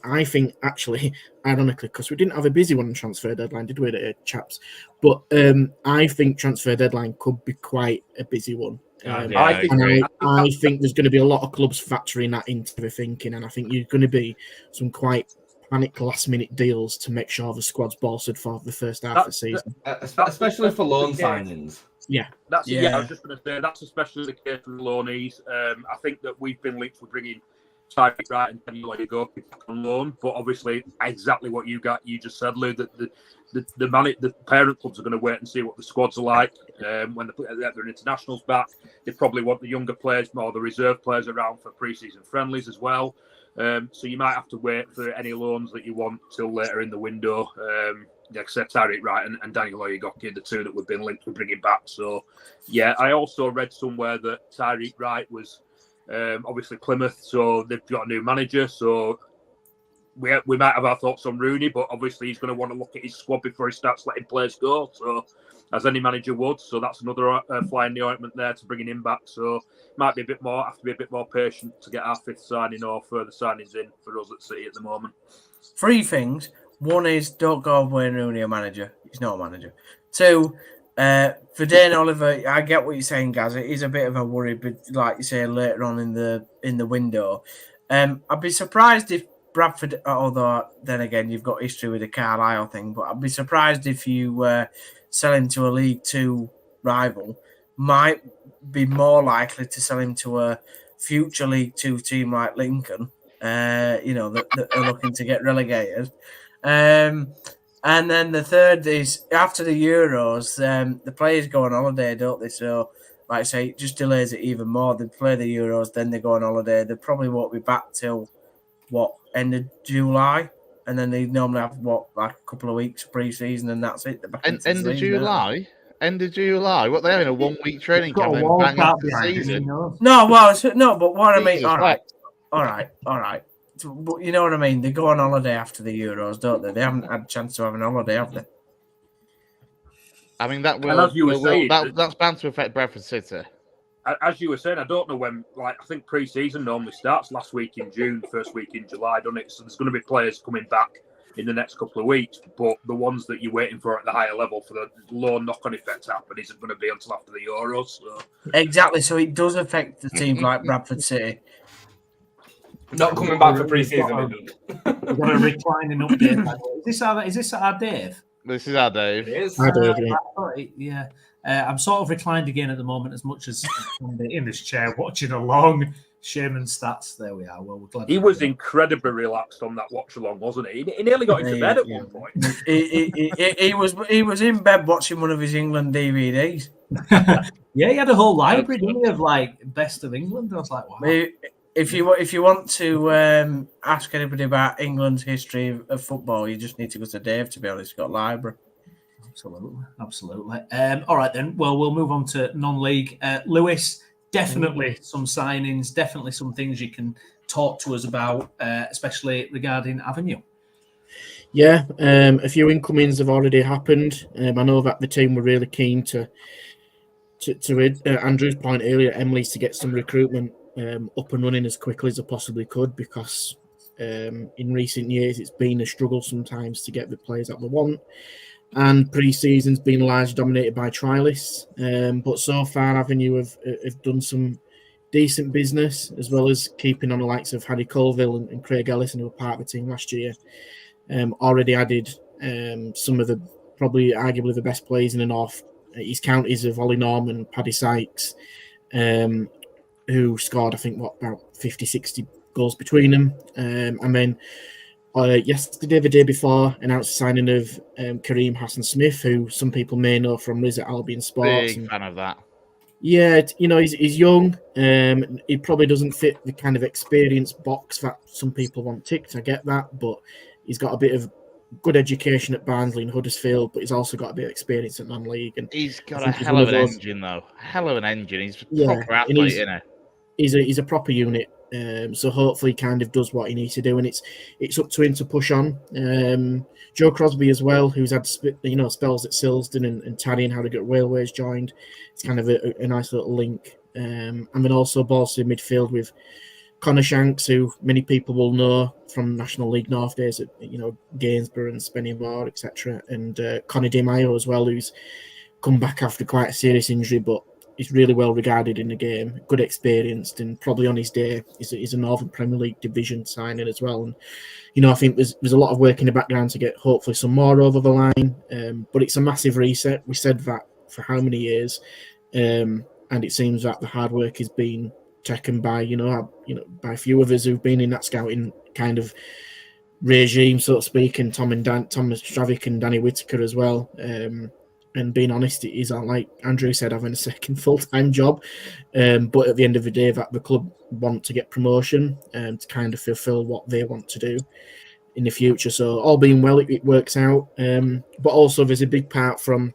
I think, actually, ironically, because we didn't have a busy one on transfer deadline, did we, chaps? But I think transfer deadline could be quite a busy one. I think there's going to be a lot of clubs factoring that into their thinking, and I think you're going to be some quite panic last-minute deals to make sure the squad's bolstered for the first half of the season. Especially for loan signings. Yeah. I was just going to say, that's especially the case for the loanees. I think that we've been linked with bringing Tyreek Wright and Daniel Oyego back on loan, but obviously exactly what you just said, Lou, that the parent clubs are going to wait and see what the squads are like when their internationals back. They probably want the younger players, more the reserve players around for pre-season friendlies as well. So you might have to wait for any loans that you want till later in the window. Like I said, Tyreek Wright and Daniel Oyego, the 2 that we've been linked with bringing back. So, yeah, I also read somewhere that Tyreek Wright was obviously Plymouth, so they've got a new manager. So we might have our thoughts on Rooney, but obviously he's going to want to look at his squad before he starts letting players go. So, as any manager would. So that's another fly in the ointment there to bringing him back. So might be have to be a bit more patient to get our 5th signing or further signings in for us at City at the moment. 3 things. 1 is don't go Wayne Rooney a manager. He's not a manager. 2, for Dane Oliver, I get what you're saying, Gaz. It is a bit of a worry, but like you say, later on in the window. I'd be surprised if Bradford, although then again you've got history with the Carlisle thing, but I'd be surprised if you sell him to a League Two rival. Might be more likely to sell him to a future League Two team like Lincoln, that are looking to get relegated. And then the third is after the Euros, the players go on holiday, don't they? So, like I say, it just delays it even more. They play the Euros, then they go on holiday. They probably won't be back till end of July, and then they normally have like a couple of weeks pre-season, and that's it. End of July. End of July. What, they're having a 1-week training camp and bang out the season? No, but what I mean, all right. But you know what I mean? They go on holiday after the Euros, don't they? They haven't had a chance to have an holiday, have they? I mean, that's bound to affect Bradford City. As you were saying, I don't know when. I think pre-season normally starts last week in June, first week in July, doesn't it? So there's going to be players coming back in the next couple of weeks, but the ones that you're waiting for at the higher level for the low knock-on effect to happen isn't going to be until after the Euros. So. Exactly. So it does affect the teams like Bradford City. Not coming back for pre-season. We've got a reclining update. Is this our Dave? This is our Dave. It is. Yeah. I'm sort of reclined again at the moment, as much as in this chair watching along. Shaman stats. There we are. Well, we're glad. He was incredibly relaxed on that watch along, wasn't he? He nearly got into bed at one point. He was in bed watching one of his England DVDs. Yeah, he had a whole library, didn't he, of best of England. I was like, wow. if you want to ask anybody about England's history of football, you just need to go to Dave. To be honest, he's got a library. Absolutely. All right then. Well, we'll move on to non-league. Lewis, definitely some signings, definitely some things you can talk to us about, especially regarding Avenue. Yeah, a few incomings have already happened. I know that the team were really keen to Andrew's point earlier, Emily's, to get some recruitment up and running as quickly as they possibly could, because in recent years it's been a struggle sometimes to get the players that they want, and pre-season's been largely dominated by trialists. But so far, Avenue have done some decent business, as well as keeping on the likes of Harry Colville and Craig Ellison, who were part of the team last year. Already added some of the probably arguably the best players in the North East counties of Ollie Norman and Paddy Sykes, who scored, I think, about 50, 60 goals between them. And then yesterday, the day before, announced the signing of Kareem Hassan-Smith, who some people may know from Liz at Albion Sports. Big fan of that. Yeah, he's young. He probably doesn't fit the kind of experience box that some people want ticked. I get that, but he's got a bit of good education at Barnsley and Huddersfield, but he's also got a bit of experience at non-league. And he's got a hell of an engine, though. Hell of an engine. He's a proper athlete, isn't he? He's a proper unit. So hopefully, he kind of does what he needs to do, and it's up to him to push on. Joe Crosby as well, who's had spells at Silsden and Taddy and Harrogate Railways joined. It's kind of a nice little link. And then also Balsey midfield with Connor Shanks, who many people will know from National League North days at Gainsborough and Spennymoor, etc. And Conor Di Maio as well, who's come back after quite a serious injury, but he's really well regarded in the game, good experienced, and probably on his day is a Northern Premier League division signing as well. And I think there's a lot of work in the background to get hopefully some more over the line. But it's a massive reset. We said that for how many years, and it seems that the hard work is being taken by by a few of us who've been in that scouting kind of regime, so to speak, and Thomas Stravic and Danny Whitaker as well. And being honest, it is, like Andrew said, having a second full-time job. But at the end of the day, that the club want to get promotion and to kind of fulfill what they want to do in the future. So all being well, it works out. But also there's a big part from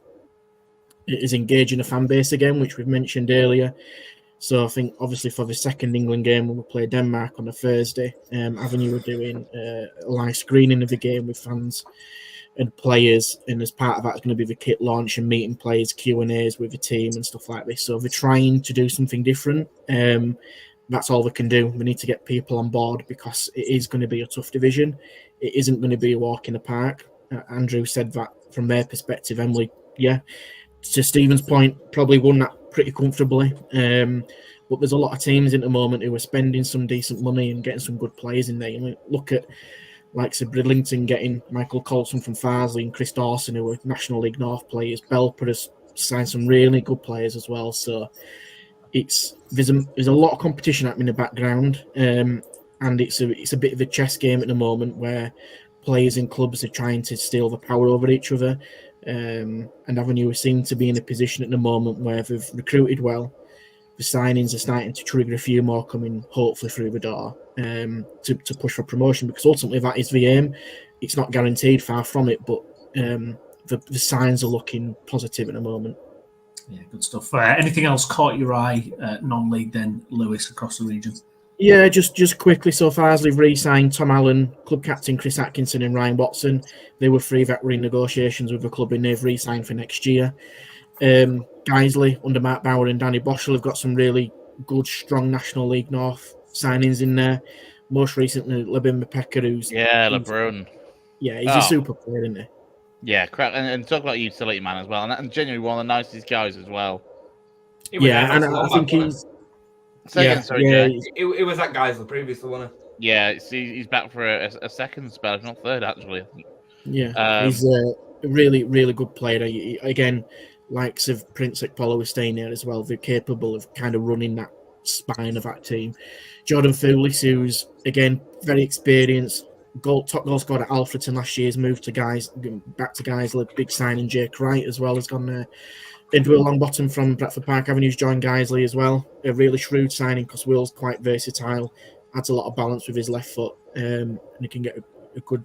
it is engaging a fan base again, which we've mentioned earlier. So I think obviously for the second England game when we play Denmark on a Thursday, Avenue are doing a live screening of the game with fans and players, and as part of that, it's going to be the kit launch and meeting players, Q&As with the team and stuff like this. So they're trying to do something different. That's all they can do. We need to get people on board because it is going to be a tough division. It isn't going to be a walk in the park. Andrew said that from their perspective. Emily, to Stephen's point, probably won that pretty comfortably. But there's a lot of teams at the moment who are spending some decent money and getting some good players in there. Look at likes of Bridlington getting Michael Colson from Farsley and Chris Dawson, who are National League North players. Belper has signed some really good players as well. So there's a lot of competition happening in the background, and it's a bit of a chess game at the moment where players and clubs are trying to steal the power over each other. And Avenue seem to be in a position at the moment where they've recruited well. The signings are starting to trigger a few more coming, hopefully, through the door to push for promotion, because ultimately that is the aim. It's not guaranteed, far from it, but the signs are looking positive at the moment. Yeah, good stuff. Anything else caught your eye, non-league then, Lewis, across the region? Yeah, just quickly, so Farsley re-signed Tom Allen, club captain Chris Atkinson and Ryan Watson. They were free vet renegotiations with the club and they've re-signed for next year. Guiseley, under Mark Bauer and Danny Boschel, have got some really good, strong National League North signings in there. Most recently, Lebin Mapeka, who's... Yeah, LeBrun. Yeah, he's a super player, isn't he? Yeah, crap. And talk about utility man as well. And genuinely one of the nicest guys as well. Yeah, and I think he's... It was that Guiseley previously, wasn't it? Yeah, he's back for a second spell, if not third, actually, I think. Yeah, he's a really, really good player. Again, likes of Prince Ekpolo was staying there as well. They're capable of kind of running that spine of that team. Jordan Foulis, who's, again, very experienced, top goal scorer at Alfreton last year's moved to back to Guiseley. Big signing, Jake Wright as well has gone there. Edward Longbottom from Bradford Park Avenue's joined Guiseley as well. A really shrewd signing because Will's quite versatile, adds a lot of balance with his left foot, and he can get a good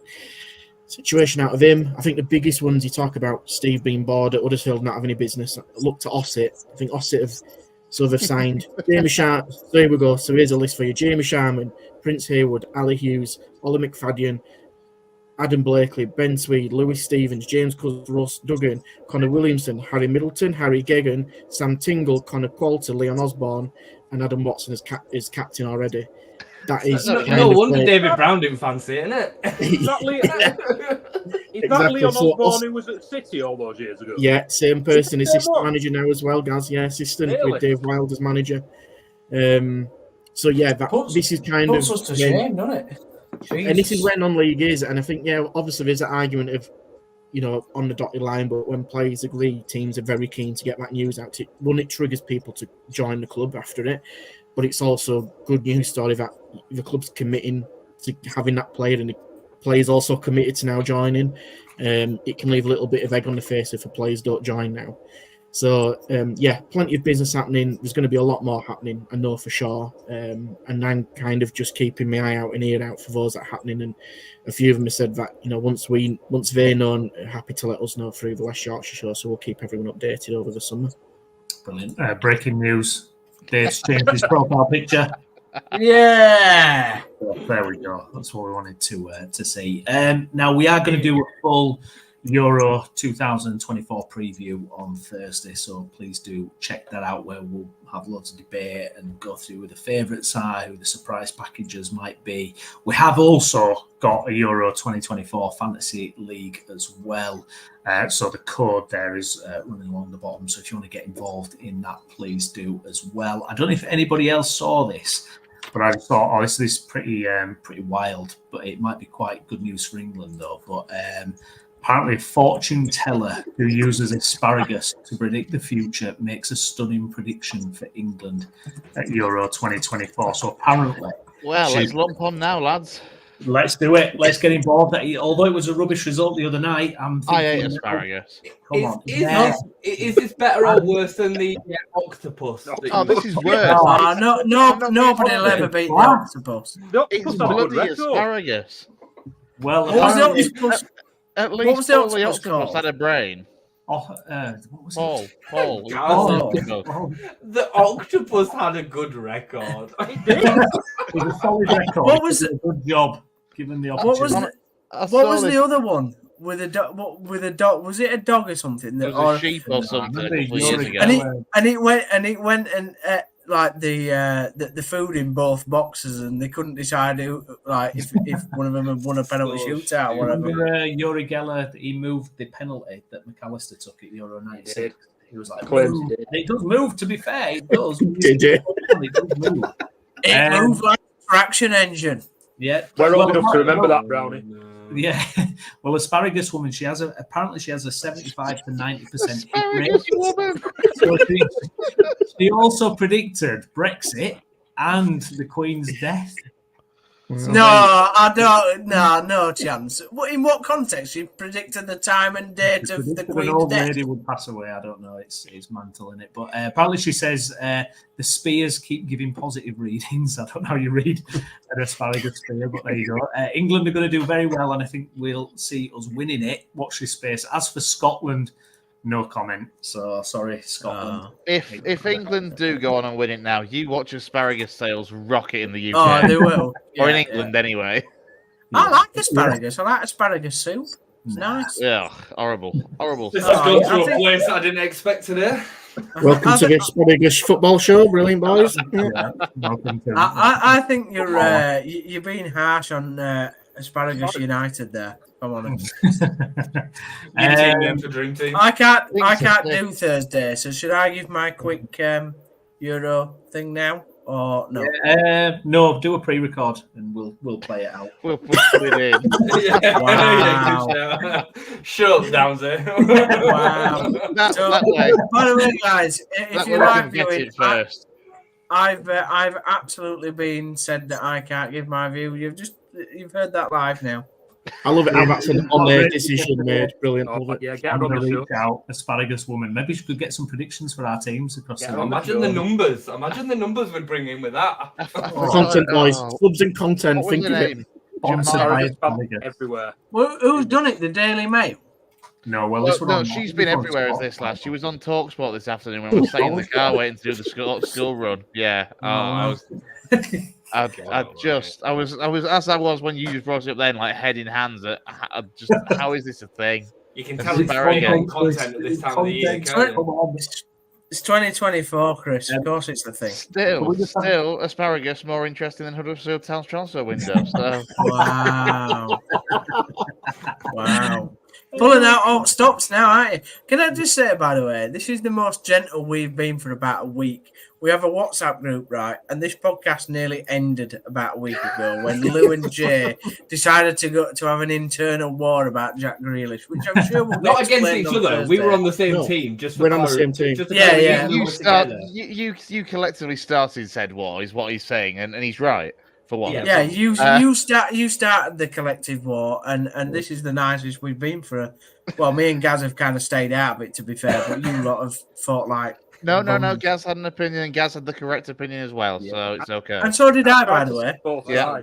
situation out of him. I think the biggest ones you talk about, Steve being bored at Huddersfield, not having any business. Look to Ossett. I think Ossett have signed Jamie Sharp. So here we go. So here's a list for you: Jamie Sharman, Prince Haywood, Ali Hughes, Ollie McFadden, Adam Blakely, Ben Swede, Lewis Stevens, James Russ Duggan, Connor Williamson, Harry Middleton, Harry Gegan, Sam Tingle, Connor Qualter, Leon Osborne, and Adam Watson is captain already. That is no wonder David Brown didn't fancy it, innit? Is that Leon Osborne who was at City all those years ago? Yeah, same person, assistant manager now as well, Gaz. Yeah, assistant with Dave Wild as manager. So yeah, this is kind of us to shame, doesn't it? Jesus. And this is where non-league is, and I think obviously there's an argument of on the dotted line, but when players agree, teams are very keen to get that news out. It triggers people to join the club after it, but it's also a good news story that the club's committing to having that player, and the player's also committed to now joining. It can leave a little bit of egg on the face if the players don't join now. So, plenty of business happening. There's going to be a lot more happening, I know for sure. And I'm kind of just keeping my eye out and ear out for those that are happening. And a few of them have said that, once they know, happy to let us know through the West Yorkshire show. So we'll keep everyone updated over the summer. Brilliant. Breaking news. Dave's changed his profile picture. Yeah. There we go. That's what we wanted to see. Now we are going to do a full Euro 2024 preview on Thursday, so please do check that out, where we'll have loads of debate and go through with the favourite side, who the surprise packages might be. We have also got a Euro 2024 Fantasy League as well, so the code there is running along the bottom, so if you want to get involved in that, please do as well. I don't know if anybody else saw this, but I thought, this is pretty wild, but it might be quite good news for England though. But apparently, a fortune teller who uses asparagus to predict the future makes a stunning prediction for England at Euro 2024. So apparently, let's lump on now, lads. Let's do it. Let's get involved. Although it was a rubbish result the other night, I ate asparagus. Come on. Is this better or worse than the octopus? This is worse. Nobody will ever beat the octopus. It's bloody asparagus. Well, at least the octopus had a brain. What was it? Paul. The octopus had a good record. It did. It was a solid record. What was it? A good job given the opportunity. What was the other one with a dog? Was it a dog or something? It was a sheep or something. A couple of years ago. And it went and like the food in both boxes, and they couldn't decide who, if one of them had won a penalty shootout or whatever. Remember Yuri Geller, he moved the penalty that McAllister took at Euro 96. He was like, it does move, to be fair, it does. Did it? It does move. It moved like a traction engine. Yeah. We're old enough to remember that, Brownie. Yeah. Well, Asparagus Woman, she has apparently she has a 75 to 90% hit rate. So she also predicted Brexit and the Queen's death. No, I don't. No chance. In what context? She predicted the time and date of the Queen's an old death. lady would pass away. I don't know. It's mental in it. But apparently she says the spears keep giving positive readings. I don't know how you read an asparagus spear, but there you go. England are going to do very well, and I think we'll see us winning it. Watch this space. As for Scotland, no comment. So sorry, Scotland. If England do go on and win it now, you watch asparagus sales rocket in the UK. Oh, they will. Or in England anyway. I like asparagus. I like asparagus soup. It's nice. Yeah, horrible. This has gone to a place I didn't expect today. Welcome to the Asparagus Football Show, brilliant boys. I think you're being harsh on Asparagus United there. Come on. Dream team. I can't do Thursday, so should I give my quick Euro thing now or no? No, do a pre-record and we'll play it out. We'll put it in. Wow. Shut up, Downsy. Wow. That way. By the way, guys, if you like doing it first. I've absolutely been said that I can't give my view. You've just You've heard that live now. I love it how that's an on-air decision made. Brilliant. Love it. Yeah, get her on the show. Out, asparagus woman. Maybe she could get some predictions for our teams across the imagine the numbers. Imagine the numbers we'd bring in with that. Content, boys. Subs and content. Think of it. Everywhere. Well, who's done it? The Daily Mail? No, she's been everywhere as this last. She was on TalkSport this afternoon when I was sat in the car waiting to do the school run. Yeah, I was as I was when you just brought it up then, like head in hands. How is this a thing? You can tell it's fun content at this time of the year. It's 2024, Chris. Of course, it's the thing. Still, asparagus more interesting than Huddersfield Town's transfer window. So. Wow. Pulling out all stops now, aren't you? Can I just say, by the way, this is the most gentle we've been for about a week. We have a WhatsApp group, right? And this podcast nearly ended about a week ago when Lou and Jay decided to have an internal war about Jack Grealish, which I'm sure will not against each other. We were on the same team. We're on the same team. You collectively started said war is what he's saying, and he's right. For what? Yeah, you started the collective war, and this is the nicest we've been for. Well, me and Gaz have kind of stayed out of it, to be fair, but you lot have fought like. No. Gaz had an opinion, and Gaz had the correct opinion as well, so it's okay. And so did I, by the way. Yeah,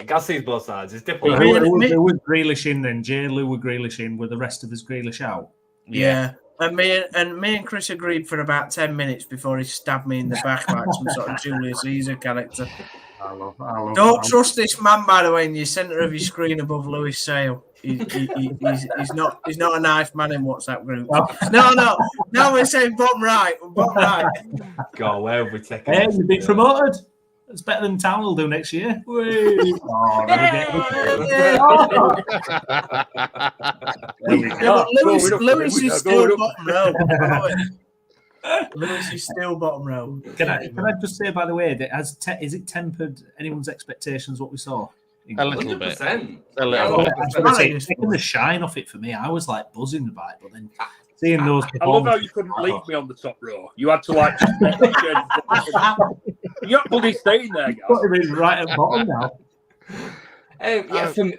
Gaz sees both sides. It's different. Who was Grealish in then? Jay, Lou were Grealish in. Were the rest of us Grealish out? Yeah. And me and Chris agreed for about 10 minutes before he stabbed me in the back like some sort of Julius Caesar character. Don't trust this man, by the way, in the centre of your screen above Lewis Sale. He's not a nice man in WhatsApp group. No. Now we're saying bottom right. God, where have we taken? Hey, you've been promoted. It's better than Town will do next year. Lewis is still bottom row. Lewis is still bottom row. Can I just say, by the way, that is it tempered anyone's expectations what we saw? A little bit. A little bit. Taking the shine off it for me, I was like buzzing about it, but then seeing those. I love how you couldn't leave me on the top row. You had to like. You're not bloody staying there, guys. Right at bottom now.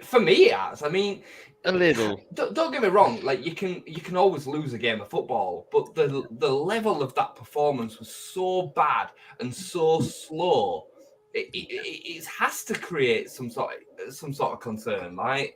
For me, it has. I mean, a little. Don't get me wrong. Like you can always lose a game of football, but the level of that performance was so bad and so slow. It has to create some sort of concern, right?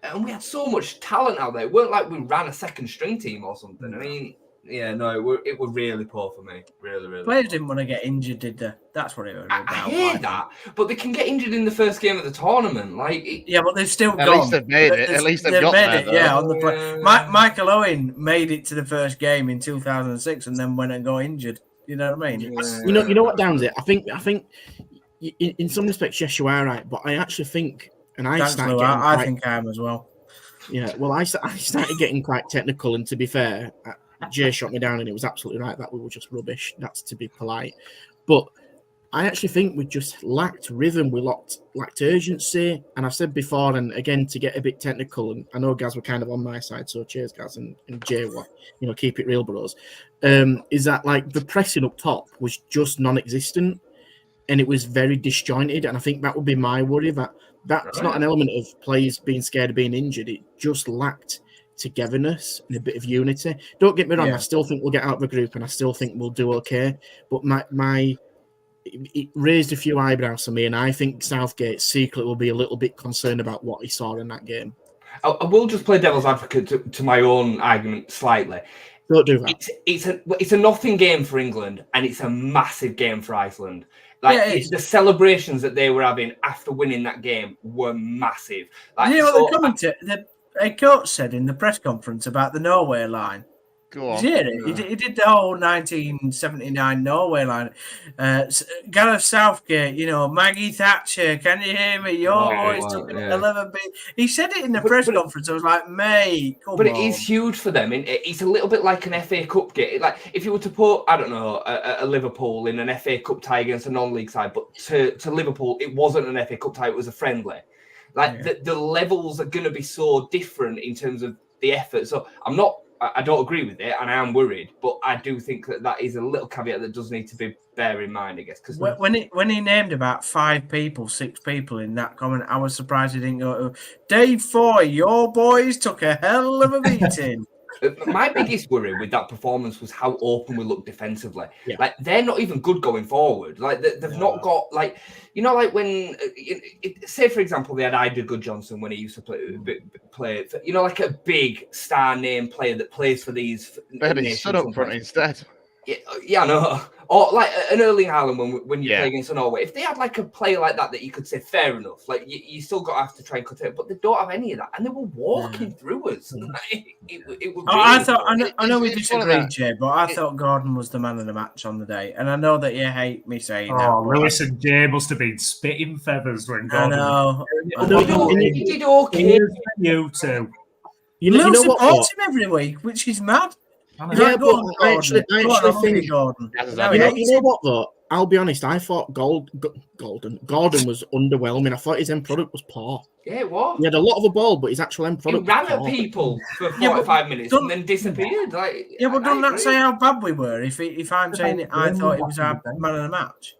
And we had so much talent out there. It weren't like we ran a second string team or something. I mean, it was really poor for me. Really. Players didn't want to get injured, did they? That's what it was about. I hear that, but they can get injured in the first game of the tournament. But they've still At least they've made it. At least they've got made there. it. Yeah, on the play. Michael Owen made it to the first game in 2006 and then went and got injured. You know what I mean? Yeah. You know what downs it? I think in some respects, yes, you are right, but I actually think, and I think I am as well. Yeah, well, I started getting quite technical, and to be fair, Jay shot me down, and it was absolutely right that we were just rubbish. That's to be polite, but I actually think we just lacked rhythm. We lacked urgency, and I've said before, and again to get a bit technical, and I know Gaz were kind of on my side, so cheers, Gaz, and Jay were, keep it real, bros. Is that like the pressing up top was just non-existent. And it was very disjointed, and I think that would be my worry. That's not an element of players being scared of being injured. It just lacked togetherness and a bit of unity. Don't get me wrong; I still think we'll get out of the group, and I still think we'll do okay. But it raised a few eyebrows for me, and I think Southgate secretly will be a little bit concerned about what he saw in that game. I will just play devil's advocate to my own argument slightly. Don't do that. It's a nothing game for England, and it's a massive game for Iceland. The celebrations that they were having after winning that game were massive. The coach said in the press conference about the Norway line. Go on. Yeah, he did the whole 1979 Norway line. Gareth Southgate, Maggie Thatcher, can you hear me? Your voice took 11 beats. He said it in the press conference. I was like, mate, come on. But it is huge for them. It's a little bit like an FA Cup game. Like if you were to put, I don't know, a Liverpool in an FA Cup tie against a non-league side, but to Liverpool, it wasn't an FA Cup tie, it was a friendly. The levels are going to be so different in terms of the effort. So I'm not I don't agree with it, and I am worried. But I do think that is a little caveat that does need to be bear in mind, I guess. Because when he named about 6 people in that comment, I was surprised he didn't go to Dave Foy. Your boys took a hell of a beating. My biggest worry with that performance was how open we looked defensively. Yeah. Like, they're not even good going forward. Like, they've not got, like, you know, like when, say, for example, they had Ida Good Johnson when he used to play, you know, like a big star name player that plays for these. They had his son up front instead. Yeah, I know. Or like an Erling Haaland when you play against Norway. If they had like a player like that you could say fair enough, like you still got to have to try and cut it, but they don't have any of that, and they were walking through us. It would. I know we disagreed, Jay, but I thought Gordon was the man of the match on the day, and I know that you hate me saying that. Lewis and Jay must have been spitting feathers when Gordon. I know. He did okay. You too. You know supports him every week, which is mad. Yeah, but I actually think Gordon. You know what though? I'll be honest. I thought Gordon was underwhelming. I thought his end product was poor. Yeah, it was. He had a lot of the ball, but his actual end product. He ran at people for 45 minutes and then disappeared. Like, but doesn't that say how bad we were? If I'm saying it, I thought it was our man of the match.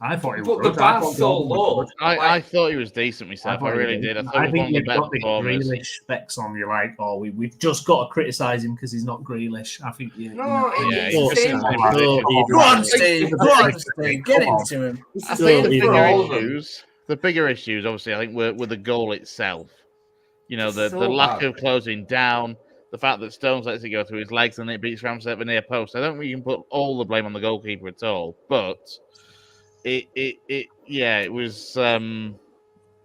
I thought he was. But the bar's so low. I thought he was decent myself. I really did. I think you've got the Grealish specs on you. Like, we've just got to criticise him because he's not Grealish. I think you. No, Go on, Steve. Get into him. I think the bigger issues, obviously, I think were the goal itself. You know, the lack of closing down, the fact that Stones lets it go through his legs and it beats Ramsey at the near post. I don't think you can put all the blame on the goalkeeper at all, but. It was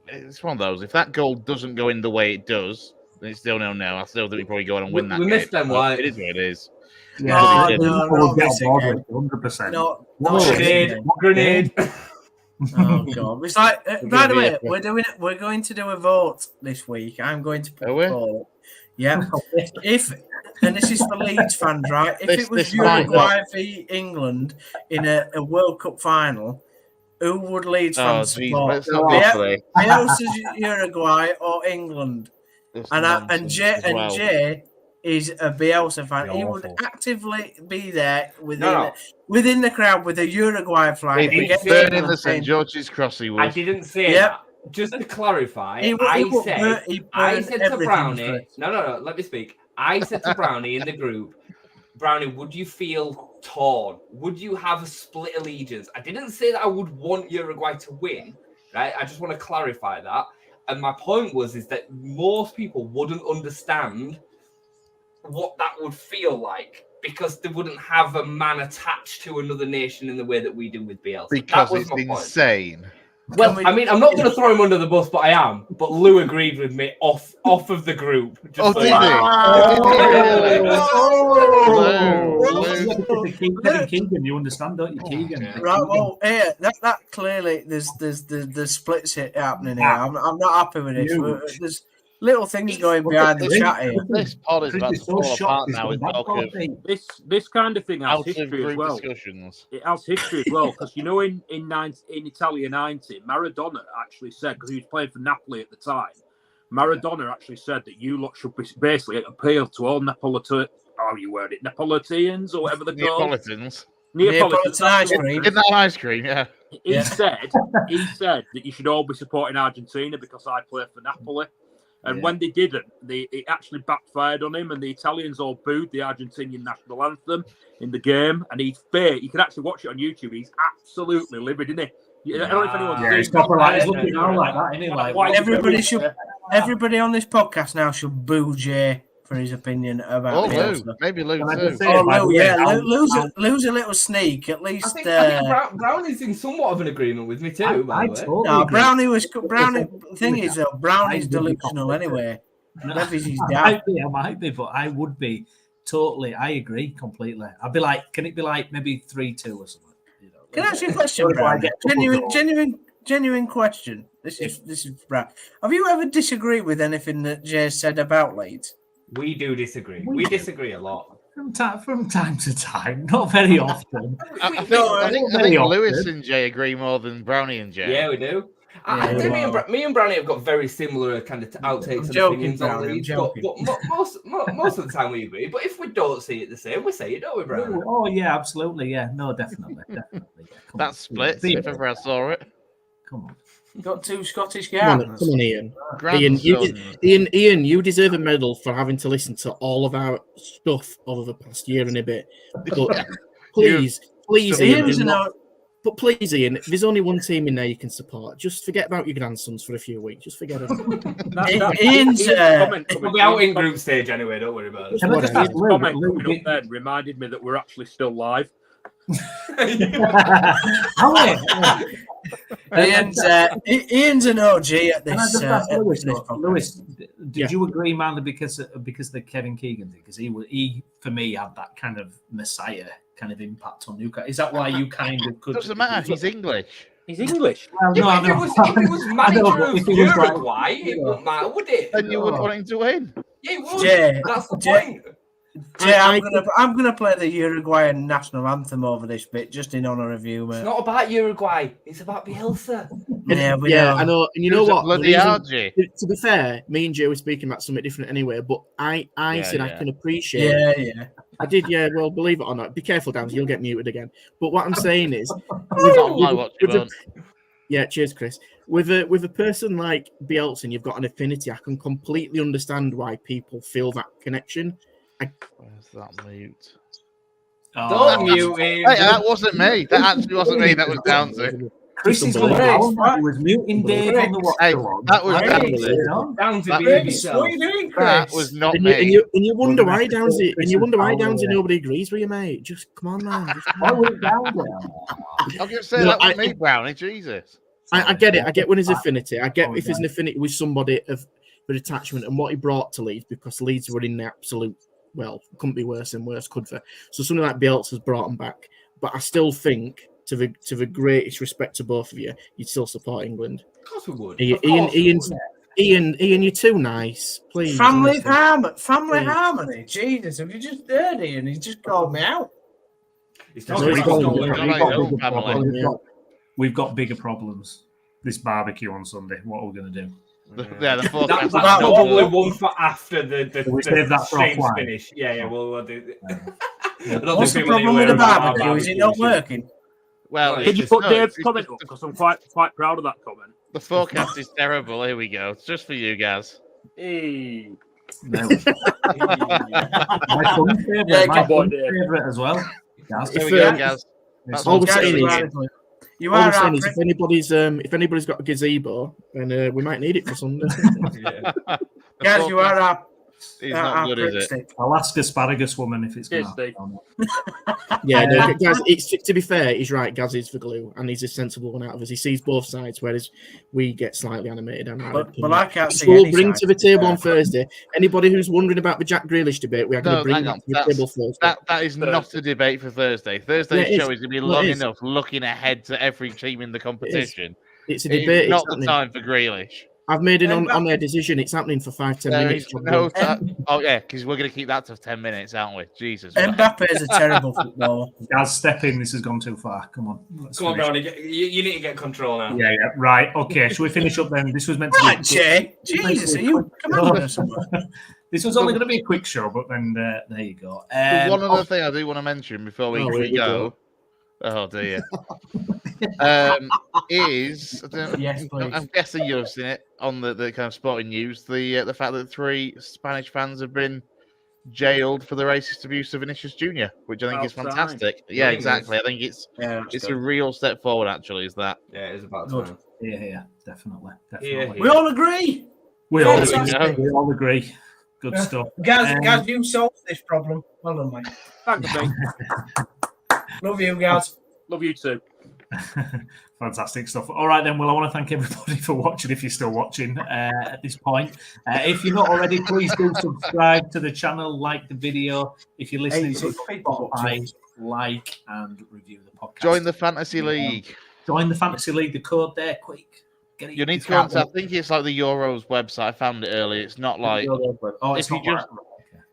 it's one of those. If that goal doesn't go in the way it does, then it's still 0-0. I still think we probably go on and win that. We missed them, right? It is what it is. No, 100%. No, grenade. Oh god! It's like, by the way, we're going to do a vote this week. I'm going to put a vote. Yeah. And this is for Leeds fans, right? If it was Uruguay v England in a World Cup final, who would Leeds fans support? Bielsa's Uruguay or England? And Jay is a Bielsa fan. He would actively be there within the crowd with a Uruguay flag. He'd burn in the St George's Cross. He would. I didn't say that. Just to clarify, I said to Brownie. No. Let me speak. I said to Brownie in the group, Brownie, would you feel torn? Would you have a split allegiance? I didn't say that I would want Uruguay to win, right? I just want to clarify that. And my point is that most people wouldn't understand what that would feel like because they wouldn't have a man attached to another nation in the way that we do with Bielsa. Because it's insane. Well, I mean, I'm not going to throw him under the bus, but I am. But Lou agreed with me off of the group. Did he? Keegan, you understand, don't you, Keegan? Right. Well, that clearly there's splits happening here. I'm not happy with this. There's little things going behind the chat here. This pod is about to fall apart now. This kind of thing has history as well. Discussions. It has history as well because in Italia '90, Maradona actually said, because he was playing for Napoli at the time, Maradona actually said that you lot should basically appeal to all Neapolitans or whatever they're called. Neapolitan ice cream. In that ice cream, yeah. He said that you should all be supporting Argentina because I play for Napoli. And when they didn't, it actually backfired on him, and the Italians all booed the Argentinian national anthem in the game. And you can actually watch it on YouTube. He's absolutely livid, isn't he? I don't know if anyone's he's looking out like that, isn't he? Like, everybody on this podcast now should boo Jay for his opinion about Lou. Maybe Lou too. Lou's a little sneak. At least I think Brownie's in somewhat of an agreement with me too. Brownie's delusional anyway. I might be, but I would be totally. I agree completely. I'd be like, can it be like maybe 3-2 or something? Can I ask you a question, Brownie? Genuine question. This is Brad. Have you ever disagreed with anything that Jay said about Leeds? We do disagree. We disagree a lot. From time to time, not very often. I think Lewis and Jay agree more than Brownie and Jay. Yeah, we do. Me and Brownie have got very similar kind of outtakes and opinions on Leeds, but most of the time we agree. But if we don't see it the same, we say it, don't we, Brownie? Oh yeah, absolutely. Yeah, no, definitely. Yeah. That splits if ever I saw it. Come on. Got 2 Scottish Come guys. on, Ian. Grandson. Ian, you deserve a medal for having to listen to all of our stuff over the past year and a bit. But please, Ian, but please, Ian, there's only one team in there you can support. Just forget about your grandsons for a few weeks. Just forget them. Ian's we'll be out in group stage anyway. Don't worry about it. Comment coming up then reminded me that we're actually still live. Ian's an OG at this. Lewis, did you agree, man, because of the Kevin Keegan thing? Because he for me had that kind of messiah kind of impact on Newcastle. Is that why you kind of could? Doesn't matter. He's English. He's English. Well, if it was manager of Uruguay, it wouldn't matter, would it? Then you wouldn't want him to win. Yeah, it would. That's the point. Jay, I'm gonna play the Uruguayan national anthem over this bit just in honour of you, mate. It's not about Uruguay. It's about Bielsa. Yeah, I know. And you know what? Bloody RG. To be fair, me and Jay were speaking about something different anyway. But I said I can appreciate. Yeah. I did. Yeah. Well, believe it or not, be careful, Downs. You'll get muted again. But what I'm saying is, yeah. Cheers, Chris. With a person like Bielsa, you've got an affinity. I can completely understand why people feel that connection. Where's that mute? Don't mute him. Hey, that wasn't me. That actually wasn't me. That was Downsy. Chris is going he was muting Dave on the watch. Hey, that was Downsy. What are you doing, Chris? That was not me. me. And you wonder why Downsy. And you wonder why Downsy nobody agrees with you, mate. Just come on, man. I went down there. I'm going to say that was me, Brownie. Jesus. I get it. I get when there's affinity. I get if there's an affinity with somebody of attachment and what he brought to Leeds, because Leeds were in the absolute. Well, couldn't be worse than worse, could there? So something like Bielsa's brought him back. But I still think, to the greatest respect to both of you, you'd still support England. Of course we would. Ian, you're too nice. Please. Family harmony. Jesus, have you just heard Ian? He's just called me out. We've got bigger problems. This barbecue on Sunday. What are we going to do? The forecast. That's probably one for after the Shane's finish. Yeah, we'll do it. What's the problem with the barbecue? Is it not working? Well, can you put Dave's comment up? Because I'm quite proud of that comment. The forecast is terrible. Here we go. It's just for you guys. Hey. My son's favourite as well. Here we go, guys. All we're saying is, if anybody's got a gazebo, then we might need it for Sunday. Guys, you are our He's not good, is it? I'll ask asparagus woman if it's going to Gaz, to be fair, he's right. Gaz is for glue, and he's a sensible one out of us. He sees both sides, whereas we get slightly animated. But I can't see we'll bring to the table on Thursday. Anybody who's wondering about the Jack Grealish debate, we are going to bring that to the table Thursday. That is not a debate for Thursday. Thursday's show is going to be long enough, looking ahead to every team in the competition. It's a debate. It's not the time for Grealish. I've made an on-air decision. It's happening for 5-10 minutes. Because we're going to keep that to 10 minutes, aren't we? Jesus. Mbappe is a terrible footballer. Guys, step in. This has gone too far. Come on. Come on, Brownie. You need to get control now. Yeah. Right. Okay. Should we finish up then? This was meant to be... Jay. Jesus, are you... Come on. This was only going to be a quick show, but then there you go. One other thing I do want to mention before we go. Oh dear. Yes, please. I'm guessing you've seen it on the kind of sporting news. The fact that 3 Spanish fans have been jailed for the racist abuse of Vinicius Jr., which I think is fantastic. Yeah, exactly. I think it's a real step forward. Actually, is that? Yeah, it is about time. Yeah, definitely. Yeah. We all agree. We all agree. Good stuff. Guys, you solved this problem. Well done, mate. Thanks, mate. Love you, guys. Love you too. Fantastic stuff. All right, then. Well, I want to thank everybody for watching, if you're still watching at this point. If you're not already, please do subscribe to the channel, like the video. If you're listening to Spotify, like and review the podcast. Join the Fantasy League. Join the Fantasy League. The code there, quick. Get it. You need to go on to, I think it's like the Euros website. I found it earlier. It's not like... it's not just...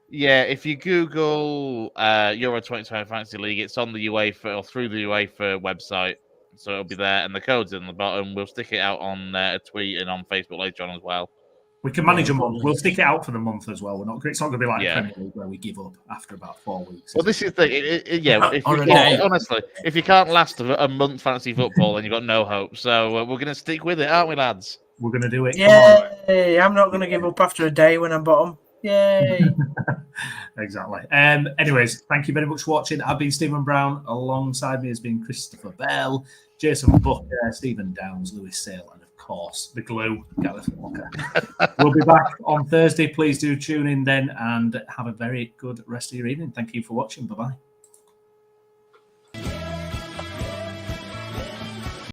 Yeah, if you Google Euro 2020 Fantasy League, it's on the UEFA or through the UEFA website. So it'll be there, and the code's in the bottom. We'll stick it out on a tweet and on Facebook later on as well. We can manage a month. We'll stick it out for the month as well. It's not going to be like Yeah. Premier League where we give up after about 4 weeks. Well, this is the day. honestly, if you can't last a month fantasy football, then you've got no hope. So we're going to stick with it, aren't we, lads? We're going to do it. Come on. Yay! I'm not going to give up after a day when I'm bottom. Yay! Exactly. Anyways, thank you very much for watching. I've been Stephen Brown. Alongside me has been Christopher Bell, Jason Booker, Stephen Downs, Lewis Sale, and of course, the glue, Gareth Walker. We'll be back on Thursday. Please do tune in then and have a very good rest of your evening. Thank you for watching. Bye-bye.